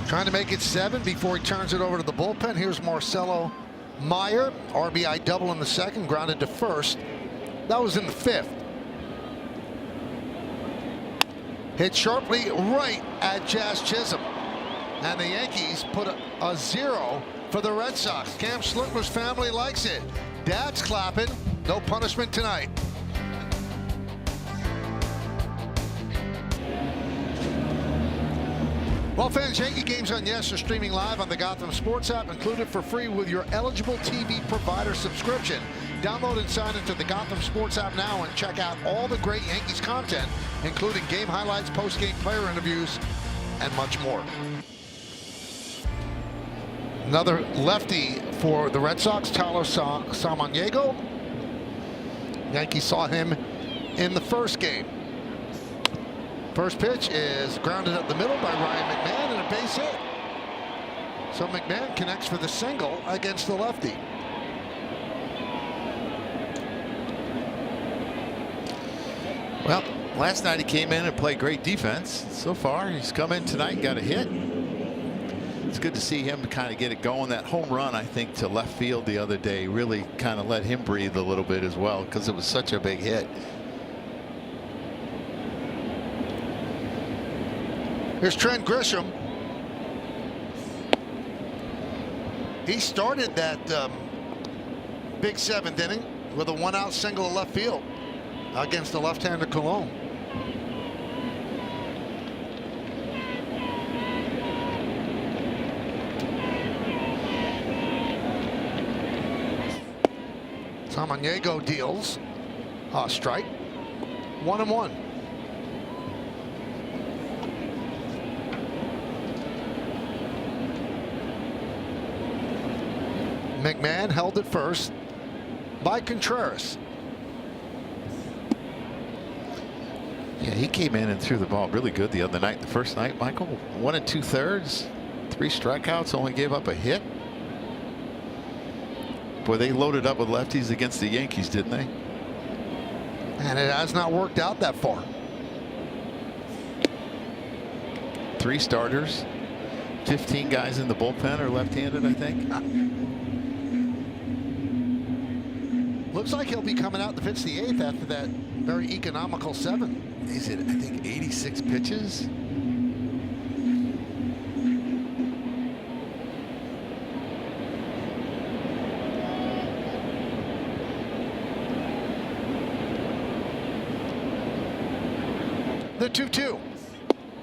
Trying to make it 7 before he turns it over to the bullpen. Here's Marcelo Meyer, RBI double in the second, grounded to first. That was in the fifth. Hit sharply right at Jazz Chisholm. And the Yankees put a 0 for the Red Sox. Cam Schlittler's family likes it. Dad's clapping. No punishment tonight. Well, fans, Yankee games on Yes are streaming live on the Gotham Sports app, included for free with your eligible TV provider subscription. Download and sign into the Gotham Sports app now and check out all the great Yankees content, including game highlights, post-game player interviews, and much more. Another lefty for the Red Sox, Tyler Samaniego. Yankees saw him in the first game. First pitch is grounded up the middle by Ryan McMahon and a base hit. So McMahon connects for the single against the lefty. Well, last night he came in and played great defense. So far, he's come in tonight and got a hit. It's good to see him kind of get it going. That home run, I think, to left field the other day really kind of let him breathe a little bit as well, because it was such a big hit. Here's Trent Grisham. He started that big seventh inning with a one-out single to left field against the left-hander Cologne. Samaniego deals a strike. 1-1. McMahon held it first by Contreras. Yeah, he came in and threw the ball really good the other night. The first night, Michael, 1 2/3, 3 strikeouts, only gave up a hit. Boy, they loaded up with lefties against the Yankees, didn't they? And it has not worked out that far. 3 starters, 15 guys in the bullpen are left-handed, I think. Looks like he'll be coming out to pitch the 8th after that very economical 7. He's at, I think, 86 pitches. The 2-2.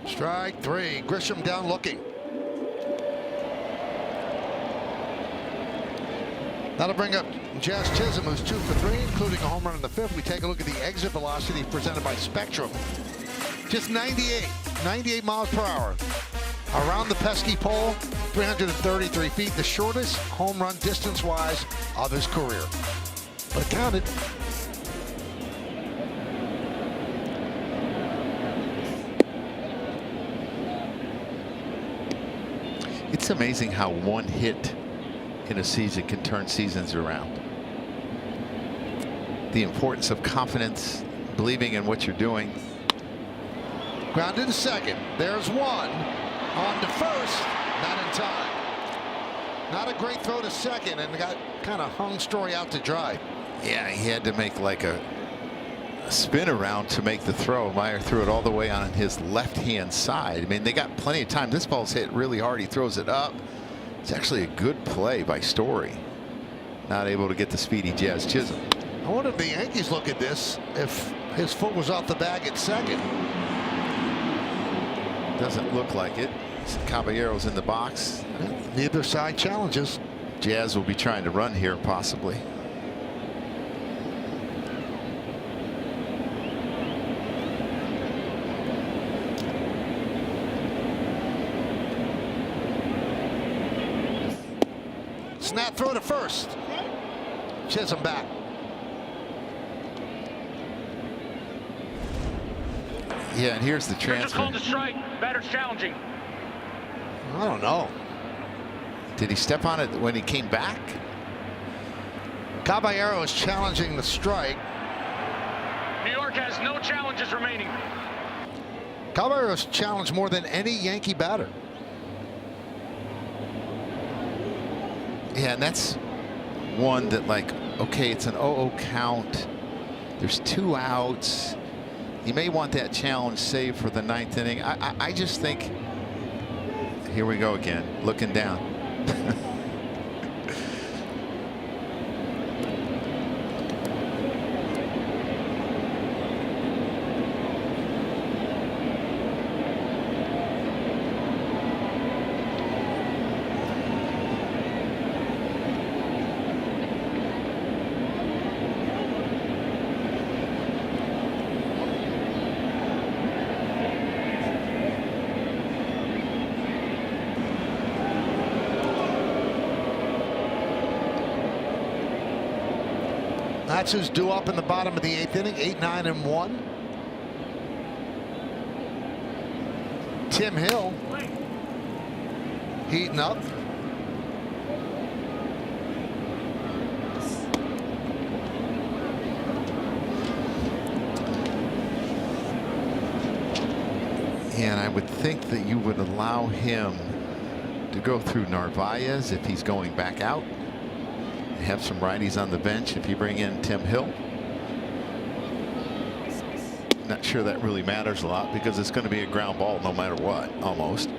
Strike 3. Grisham down looking. That'll bring up Jazz Chisholm, who's 2 for 3, including a home run in the 5th. We take a look at the exit velocity presented by Spectrum. Just 98 miles per hour. Around the pesky pole, 333 feet, the shortest home run distance-wise of his career. But it counted. It's amazing how one hit in a season can turn seasons around. The importance of confidence, believing in what you're doing. Grounded to second. There's one. On to first. Not in time. Not a great throw to second, and got kind of hung Story out to dry. Yeah, he had to make like a spin around to make the throw. Meyer threw it all the way on his left-hand side. I mean, they got plenty of time. This ball's hit really hard. He throws it up. It's actually a good play by Story. Not able to get the speedy Jazz Chisholm. I wonder if the Yankees look at this if his foot was off the bag at second. Doesn't look like it. Caballero's in the box. Neither side challenges. Jazz will be trying to run here possibly. Snap throw to first. Chisholm back. Yeah, and here's the transfer. Just called the strike. Batter's challenging. I don't know. Did he step on it when he came back? Caballero is challenging the strike. New York has no challenges remaining. Caballero's challenged more than any Yankee batter. Yeah, and that's one that, like, okay, it's an 0-0 count. There's 2 outs. You may want that challenge saved for the 9th inning. I just think, here we go again, looking down. That's who's due up in the bottom of the 8th inning. 8, 9, and 1. Tim Hill heating up. And I would think that you would allow him to go through Narvaez if he's going back out. Have some righties on the bench if you bring in Tim Hill. Not sure that really matters a lot because it's going to be a ground ball no matter what, almost.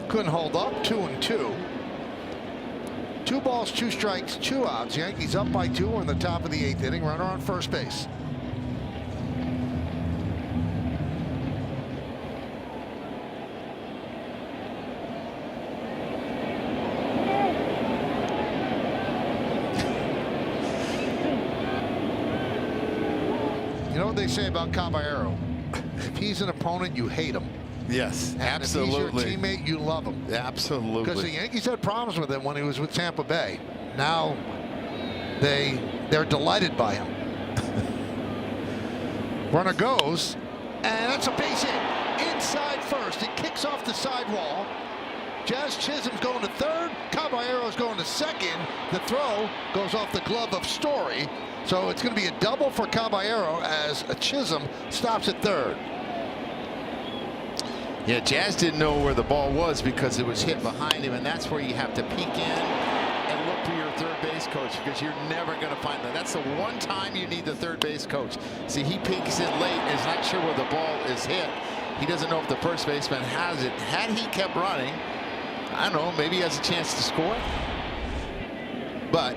Couldn't hold up. 2-2. 2 balls, 2 strikes, 2 outs. Yankees up by 2 in the top of the 8th inning. Runner on first base. You know what they say about Caballero? If he's an opponent, you hate him. Yes, and absolutely. If he's your teammate, you love him. Absolutely. Because the Yankees had problems with him when he was with Tampa Bay. Now they're delighted by him. Runner goes, and that's a base hit inside first. It kicks off the sidewall. Jazz Chisholm's going to third. Caballero's going to second. The throw goes off the glove of Story. So it's going to be a double for Caballero as Chisholm stops at third. Yeah, Jazz didn't know where the ball was because it was hit behind him, and that's where you have to peek in and look for your third base coach because you're never going to find that. That's the one time you need the third base coach. See, he peeks in late and is not sure where the ball is hit. He doesn't know if the first baseman has it. Had he kept running, I don't know, maybe he has a chance to score. But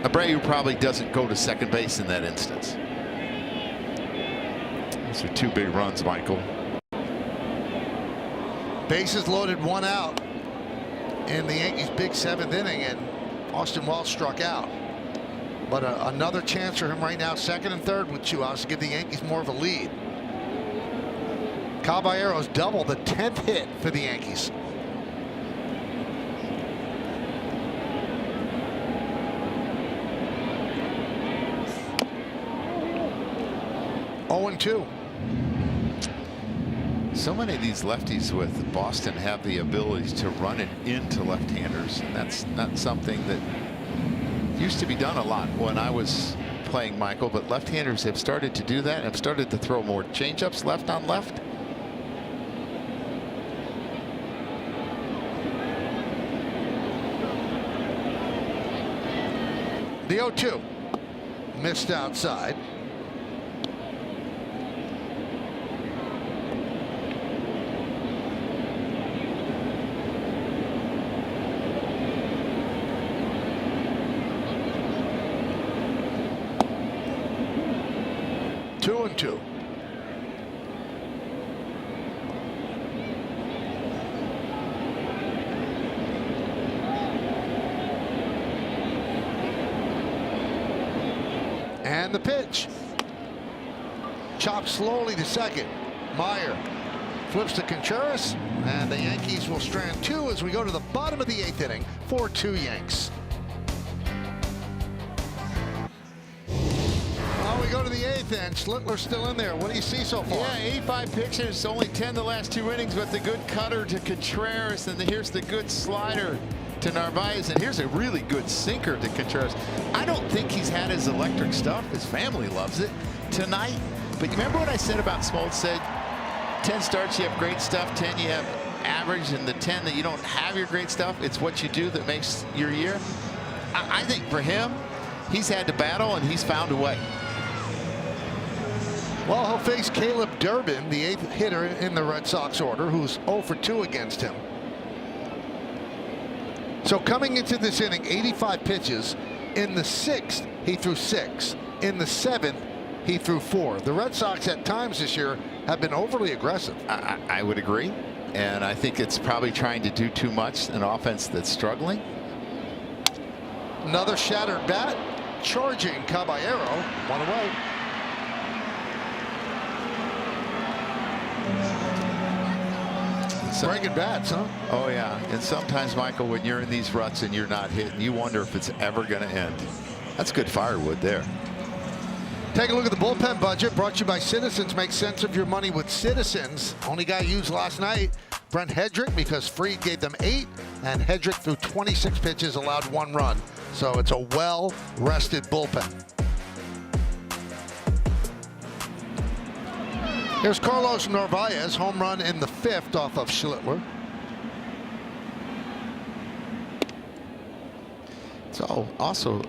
Abreu probably doesn't go to second base in that instance. Those are 2 big runs, Michael. Bases loaded, 1 out in the Yankees' big 7th inning, and Austin Wells struck out. But another chance for him right now, second and third with 2 outs to give the Yankees more of a lead. Caballero's double, the 10th hit for the Yankees. (0-2). So many of these lefties with Boston have the ability to run it into left-handers, and that's not something that used to be done a lot when I was playing, Michael, but left-handers have started to do that and have started to throw more changeups left on left. The 0-2 missed outside. Two and two. And the pitch. Chopped slowly to second. Meyer flips to Contreras, and the Yankees will strand 2 as we go to the bottom of the 8th inning. 4-2 Yanks. Well, we go to to the 8th, and Schlittler's still in there. What do you see so far? Yeah, 85 pitches, only 10 the last 2 innings, but the good cutter to Contreras, and here's the good slider to Narvaez, and here's a really good sinker to Contreras. I don't think he's had his electric stuff. His family loves it tonight. But you remember what I said about Smoltz? Said 10 starts, you have great stuff. 10, you have average, and the 10 that you don't have your great stuff, it's what you do that makes your year. I think for him, he's had to battle, and he's found a way. Well, he'll face Caleb Durbin, the 8th hitter in the Red Sox order, who's 0 for 2 against him. So coming into this inning, 85 pitches. In the 6th, he threw 6. In the 7th, he threw 4. The Red Sox at times this year have been overly aggressive. I would agree, and I think it's probably trying to do too much, an offense that's struggling. Another shattered bat, charging Caballero, 1 away. Breaking bats, huh? Oh yeah, and sometimes, Michael, when you're in these ruts and you're not hitting, you wonder if it's ever going to end. That's good firewood there. Take a look at the bullpen budget, brought to you by Citizens. Make sense of your money with Citizens. Only guy used last night, Brent Hedrick, because Fried gave them 8, and Hedrick threw 26 pitches, allowed 1 run. So it's a well-rested bullpen. Here's Carlos Narvaez, home run in the 5th off of Schlittler. It's also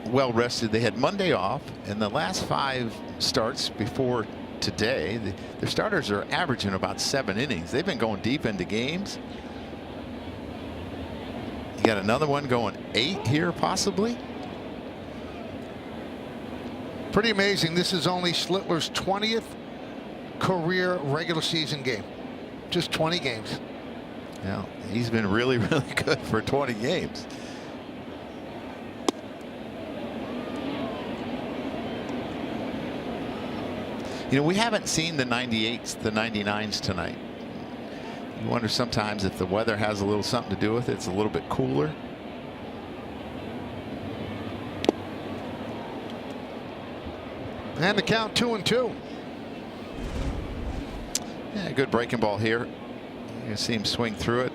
well rested. They had Monday off, and the last 5 starts before today, their starters are averaging about 7 innings. They've been going deep into games. You got another one going 8 here, possibly. Pretty amazing. This is only Schlittler's 20th career regular season game. Just 20 games. Yeah, he's been really, really good for 20 games. You know, we haven't seen the 98s, the 99s tonight. You wonder sometimes if the weather has a little something to do with it. It's a little bit cooler. And the count 2-2. Yeah, good breaking ball here. You can see him swing through it.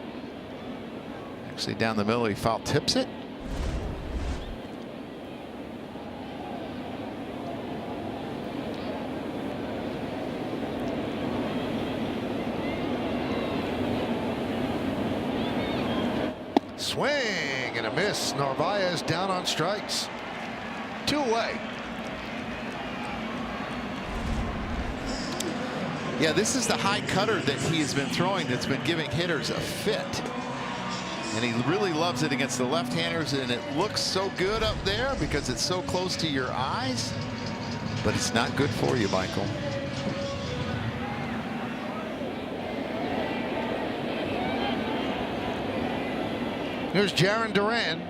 Actually, down the middle, he foul tips it. Swing and a miss. Narvaez down on strikes. 2 away. Yeah, this is the high cutter that he's been throwing that's been giving hitters a fit. And he really loves it against the left-handers, and it looks so good up there because it's so close to your eyes. But it's not good for you, Michael. Here's Jarren Duran.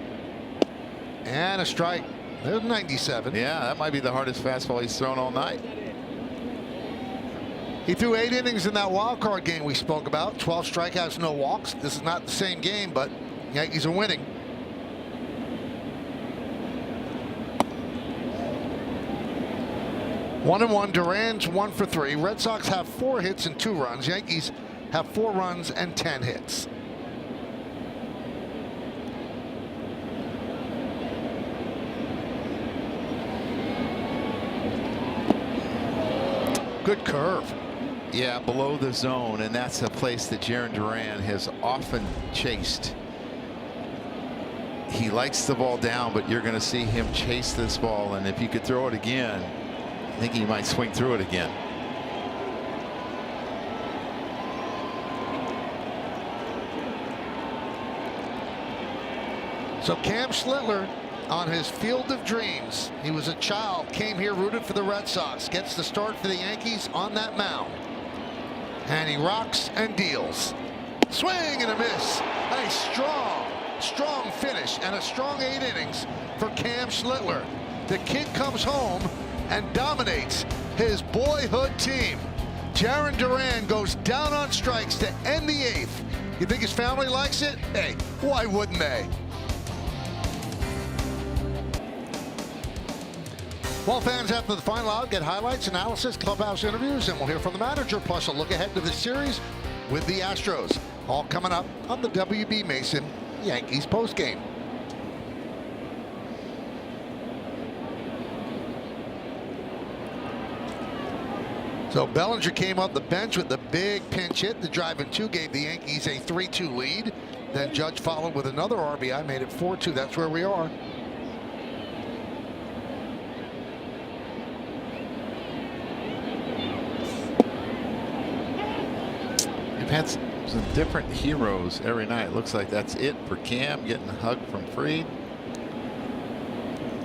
And a strike. There's 97. Yeah, that might be the hardest fastball he's thrown all night. He threw 8 innings in that wild card game we spoke about. 12 strikeouts, no walks. This is not the same game, but Yankees are winning. One and one. Duran's 1 for 3. Red Sox have 4 hits and 2 runs. Yankees have 4 runs and 10 hits. Good curve. Yeah, below the zone, and that's a place that Jarren Duran has often chased. He likes the ball down, but you're going to see him chase this ball, and if you could throw it again, I think he might swing through it again. So Cam Schlittler on his field of dreams. He was a child, came here, rooted for the Red Sox, gets the start for the Yankees on that mound. And he rocks and deals. Swing and a miss. And a strong finish and a strong 8 innings for Cam Schlittler. The kid comes home and dominates his boyhood team. Jarren Duran goes down on strikes to end the 8th. You think his family likes it? Hey, why wouldn't they? Well, fans, after the final out, get highlights, analysis, clubhouse interviews, and we'll hear from the manager, plus a look ahead to the series with the Astros. All coming up on the WB Mason Yankees postgame. So Bellinger came up the bench with the big pinch hit. The drive in 2 gave the Yankees a 3-2 lead. Then Judge followed with another RBI, made it 4-2. That's where we are. We've had some different heroes every night. Looks like that's it for Cam, getting a hug from Fried.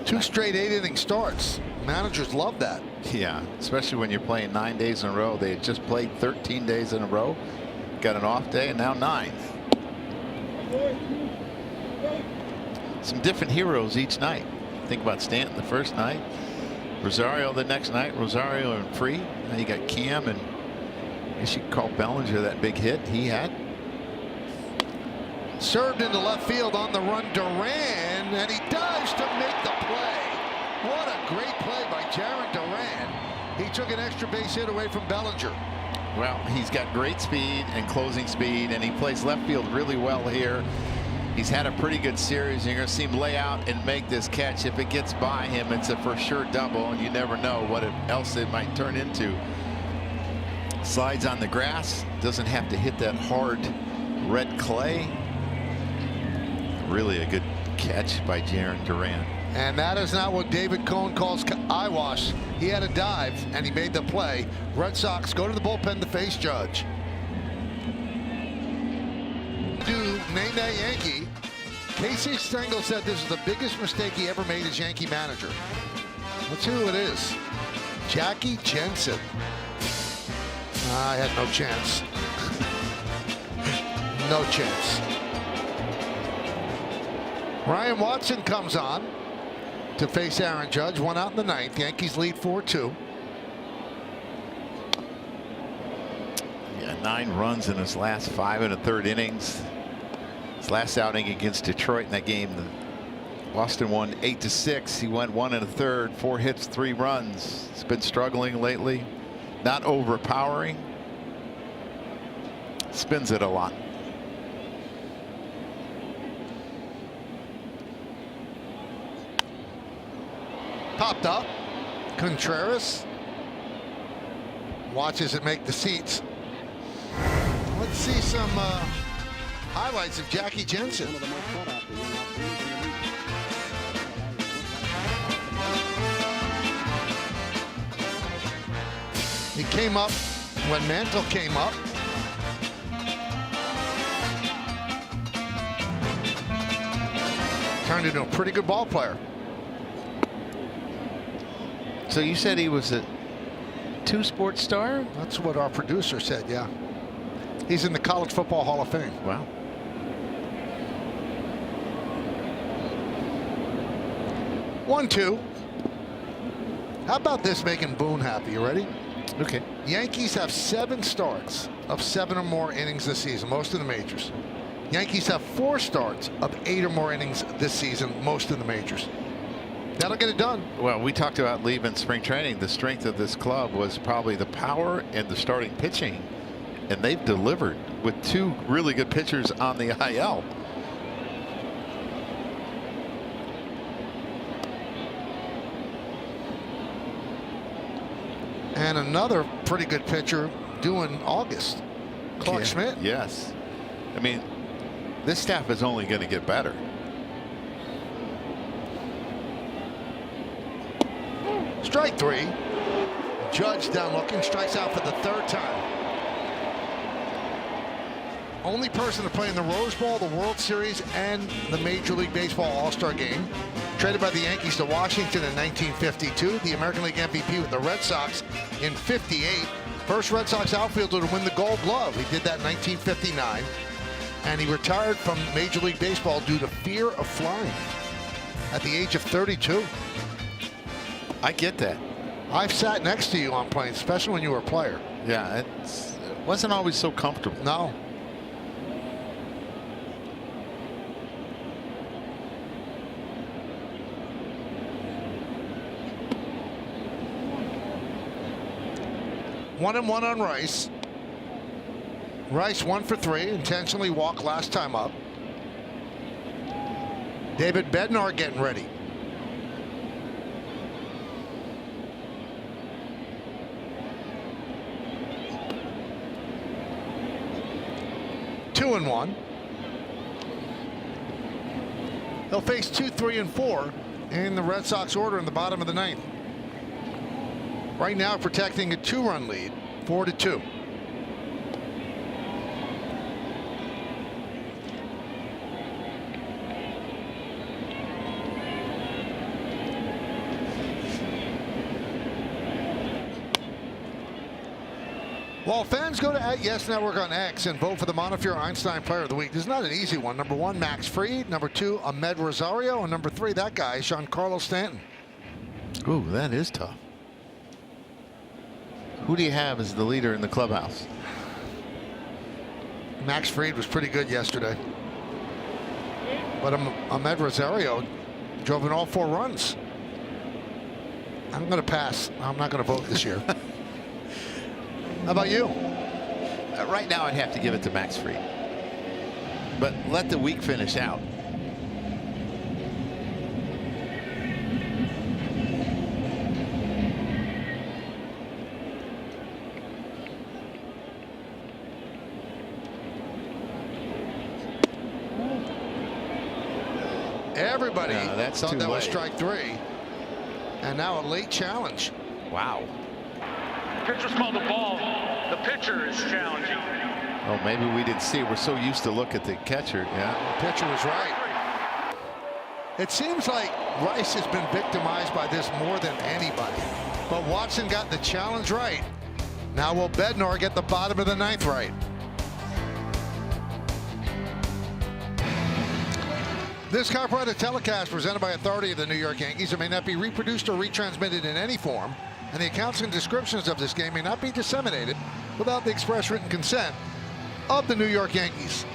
2 straight 8-inning starts. Managers love that. Yeah, especially when you're playing 9 days in a row. They had just played 13 days in a row, got an off day, and now 9. Some different heroes each night. Think about Stanton the first night, Rosario the next night, Rosario and Fried. Now you got Cam, and I guess you could call Bellinger that big hit he had. Served into left field on the run, Duran, and he dives to make the play. What a great play by Jaron Duran. He took an extra base hit away from Bellinger. Well, he's got great speed and closing speed, and he plays left field really well here. He's had a pretty good series. You're going to see him lay out and make this catch. If it gets by him, it's a for sure double, and you never know what else it might turn into. Slides on the grass, doesn't have to hit that hard red clay. Really a good catch by Jaron Duran. And that is not what David Cohn calls eyewash. He had a dive and he made the play. Red Sox go to the bullpen to face Judge. Name that Yankee. Casey Stengel said this is the biggest mistake he ever made as Yankee manager. Let's hear who it is. Jackie Jensen. I had no chance. No chance. Ryan Watson comes on to face Aaron Judge. 1 out in the 9th. Yankees lead 4-2. Yeah, 9 runs in his last 5 1/3 innings. His last outing against Detroit in that game, Boston won 8-6. He went 1 1/3, 4 hits, 3 runs. He's been struggling lately. Not overpowering. Spins it a lot. Popped up. Contreras watches it make the seats. Let's see some highlights of Jackie Jensen. He came up when Mantle came up. Turned into a pretty good ball player. So you said he was a 2-sport star? That's what our producer said, yeah. He's in the College Football Hall of Fame. Wow. One, 2. How about this making Boone happy? You ready? Okay. Yankees have 7 starts of 7 or more innings this season, most in the majors. Yankees have 4 starts of 8 or more innings this season, most in the majors. That'll get it done. Well, we talked about leaving spring training. The strength of this club was probably the power and the starting pitching, and they've delivered with 2 really good pitchers on the IL. And another pretty good pitcher due in August, Clark Schmidt. Yes. I mean, this staff is only going to get better. Strike 3. Judge down looking, strikes out for the 3rd time. Only person to play in the Rose Bowl, the World Series, and the Major League Baseball All-Star Game. Traded by the Yankees to Washington in 1952. The American League MVP with the Red Sox in 58. First Red Sox outfielder to win the Gold Glove. He did that in 1959. And he retired from Major League Baseball due to fear of flying at the age of 32. I get that. I've sat next to you on planes, especially when you were a player. Yeah, it wasn't always so comfortable. No. 1-1 on Rice. Rice 1 for 3, intentionally walked last time up. David Bednar getting ready. Two and 1. They'll face 2, 3, and 4 in the Red Sox order in the bottom of the 9th. Right now protecting a 2-run lead, 4-2. While fans go to @Yes Network on X and vote for the Montefiore Einstein Player of the Week, this is not an easy one. Number 1, Max Fried. Number 2, Ahmed Rosario. And number 3, that guy, Giancarlo Stanton. Ooh, that is tough. Who do you have as the leader in the clubhouse? Max Fried was pretty good yesterday. But Ahmed Rosario drove in all 4 runs. I'm going to pass. I'm not going to vote this year. How about you? Right now, I'd have to give it to Max Fried. But let the week finish out. Everybody that's thought too that was late. strike 3. And now a late challenge. Wow. Pitcher's called the ball. The pitcher is challenging. Oh, maybe we didn't see it. We're so used to look at the catcher. Yeah. The pitcher was right. It seems like Rice has been victimized by this more than anybody. But Watson got the challenge right. Now will Bednar get the bottom of the 9th right? This copyrighted telecast presented by authority of the New York Yankees. It may not be reproduced or retransmitted in any form, and the accounts and descriptions of this game may not be disseminated without the express written consent of the New York Yankees.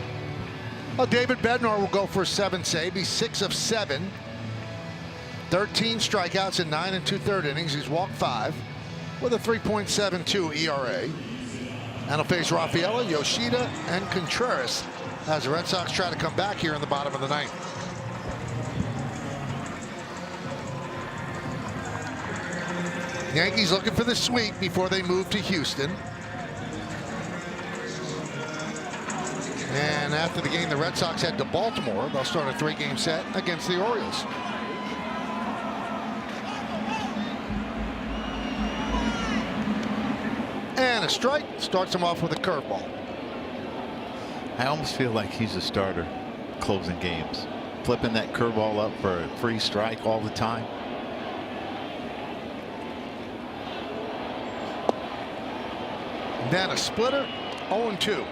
Well, David Bednar will go for a 7 save. He's 6 of 7. 13 strikeouts in 9 2/3 innings. He's walked 5 with a 3.72 ERA. And he'll face Rafaela, Yoshida, and Contreras as the Red Sox try to come back here in the bottom of the 9th. Yankees looking for the sweep before they move to Houston. And after the game the Red Sox head to Baltimore, they'll start a 3-game set against the Orioles. And a strike starts him off with a curveball. I almost feel like he's a starter closing games. Flipping that curveball up for a free strike all the time. Then a splitter, 0-2.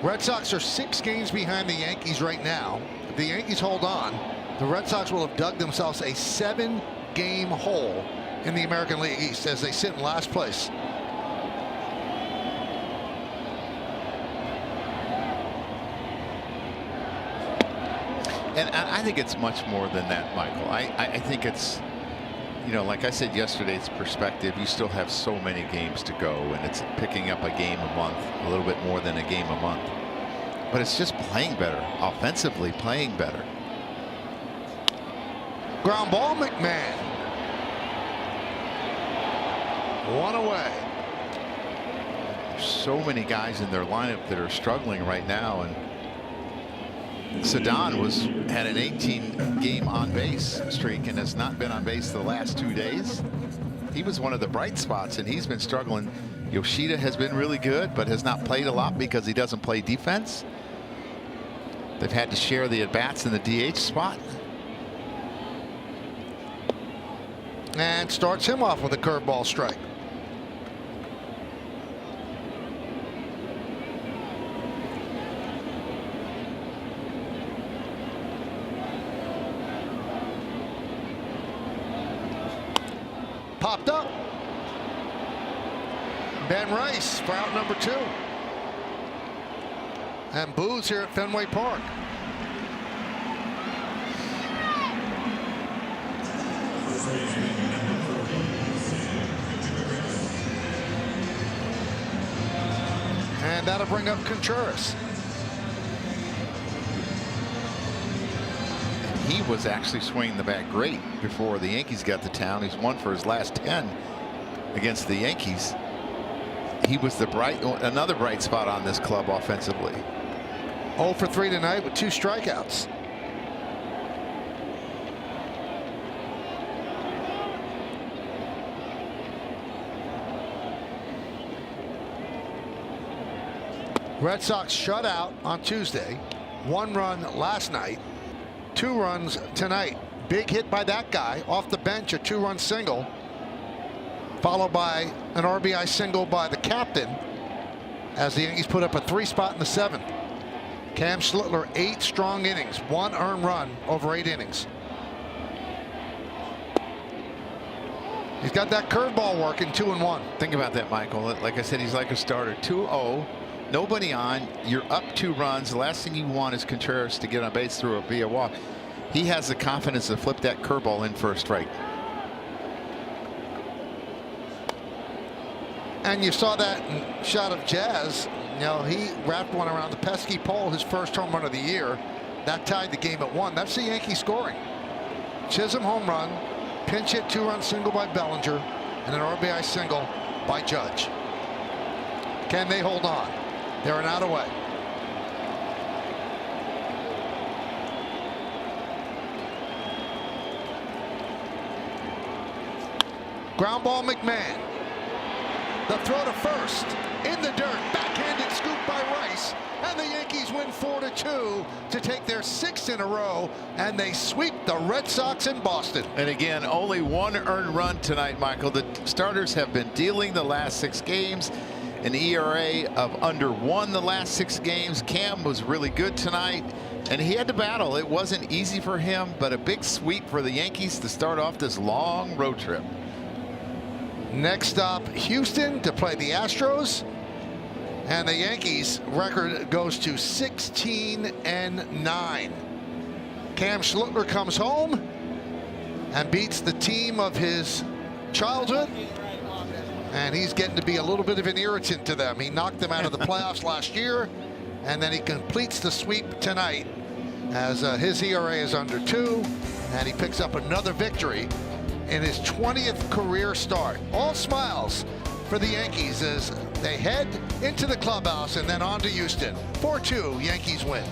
Red Sox are 6 games behind the Yankees right now. If the Yankees hold on, the Red Sox will have dug themselves a 7-game hole in the American League East as they sit in last place. And I think it's much more than that, Michael. I think it's, you know, like I said yesterday, it's perspective. You still have so many games to go, and it's picking up a game a month, a little bit more than a game a month. But it's just playing better, offensively playing better. Ground ball, McMahon. 1 away. There's so many guys in their lineup that are struggling right now, and Cedon had an 18-game on base streak and has not been on base the last 2 days. He was one of the bright spots, and he's been struggling. Yoshida has been really good, but has not played a lot because he doesn't play defense. They've had to share the at-bats in the DH spot. And starts him off with a curveball strike. Popped up. Ben Rice for out number 2. And boos here at Fenway Park. And that'll bring up Contreras. He was actually swinging the bat great before the Yankees got to town. He's won for his last 10 against the Yankees. He was another bright spot on this club offensively. 0 for 3 tonight with 2 strikeouts. Red Sox shut out on Tuesday. 1 run last night. 2 runs tonight. Big hit by that guy off the bench, a 2-run single, followed by an RBI single by the captain as the Yankees put up a 3 spot in the 7th. Cam Schlittler, 8 strong innings, 1 earned run over 8 innings. He's got that curveball working, 2-1. Think about that, Michael. Like I said, he's like a starter. 2-0, nobody on. You're up 2 runs. The last thing you want is Contreras to get on base through a via walk. He has the confidence to flip that curveball in for a strike. And you saw that shot of Jazz. You know, he wrapped one around the pesky pole, his first home run of the year. That tied the game at 1. That's the Yankees scoring. Chisholm home run, pinch hit 2-run single by Bellinger, and an RBI single by Judge. Can they hold on? They're an out away. Ground ball, McMahon. The throw to first, in the dirt, backhanded scoop by Rice, and the Yankees win 4-2 to take their 6th in a row, and they sweep the Red Sox in Boston. And again, only 1 earned run tonight, Michael. The starters have been dealing the last 6 games, an ERA of under 1 the last 6 games. Cam was really good tonight, and he had to battle. It wasn't easy for him, but a big sweep for the Yankees to start off this long road trip. Next up, Houston to play the Astros, and the Yankees record goes to 16-9. Cam Schlittler comes home and beats the team of his childhood, and he's getting to be a little bit of an irritant to them. He knocked them out of the playoffs last year, and then he completes the sweep tonight as his ERA is under 2, and he picks up another victory in his 20th career start. All smiles for the Yankees as they head into the clubhouse and then on to Houston. 4-2, Yankees win.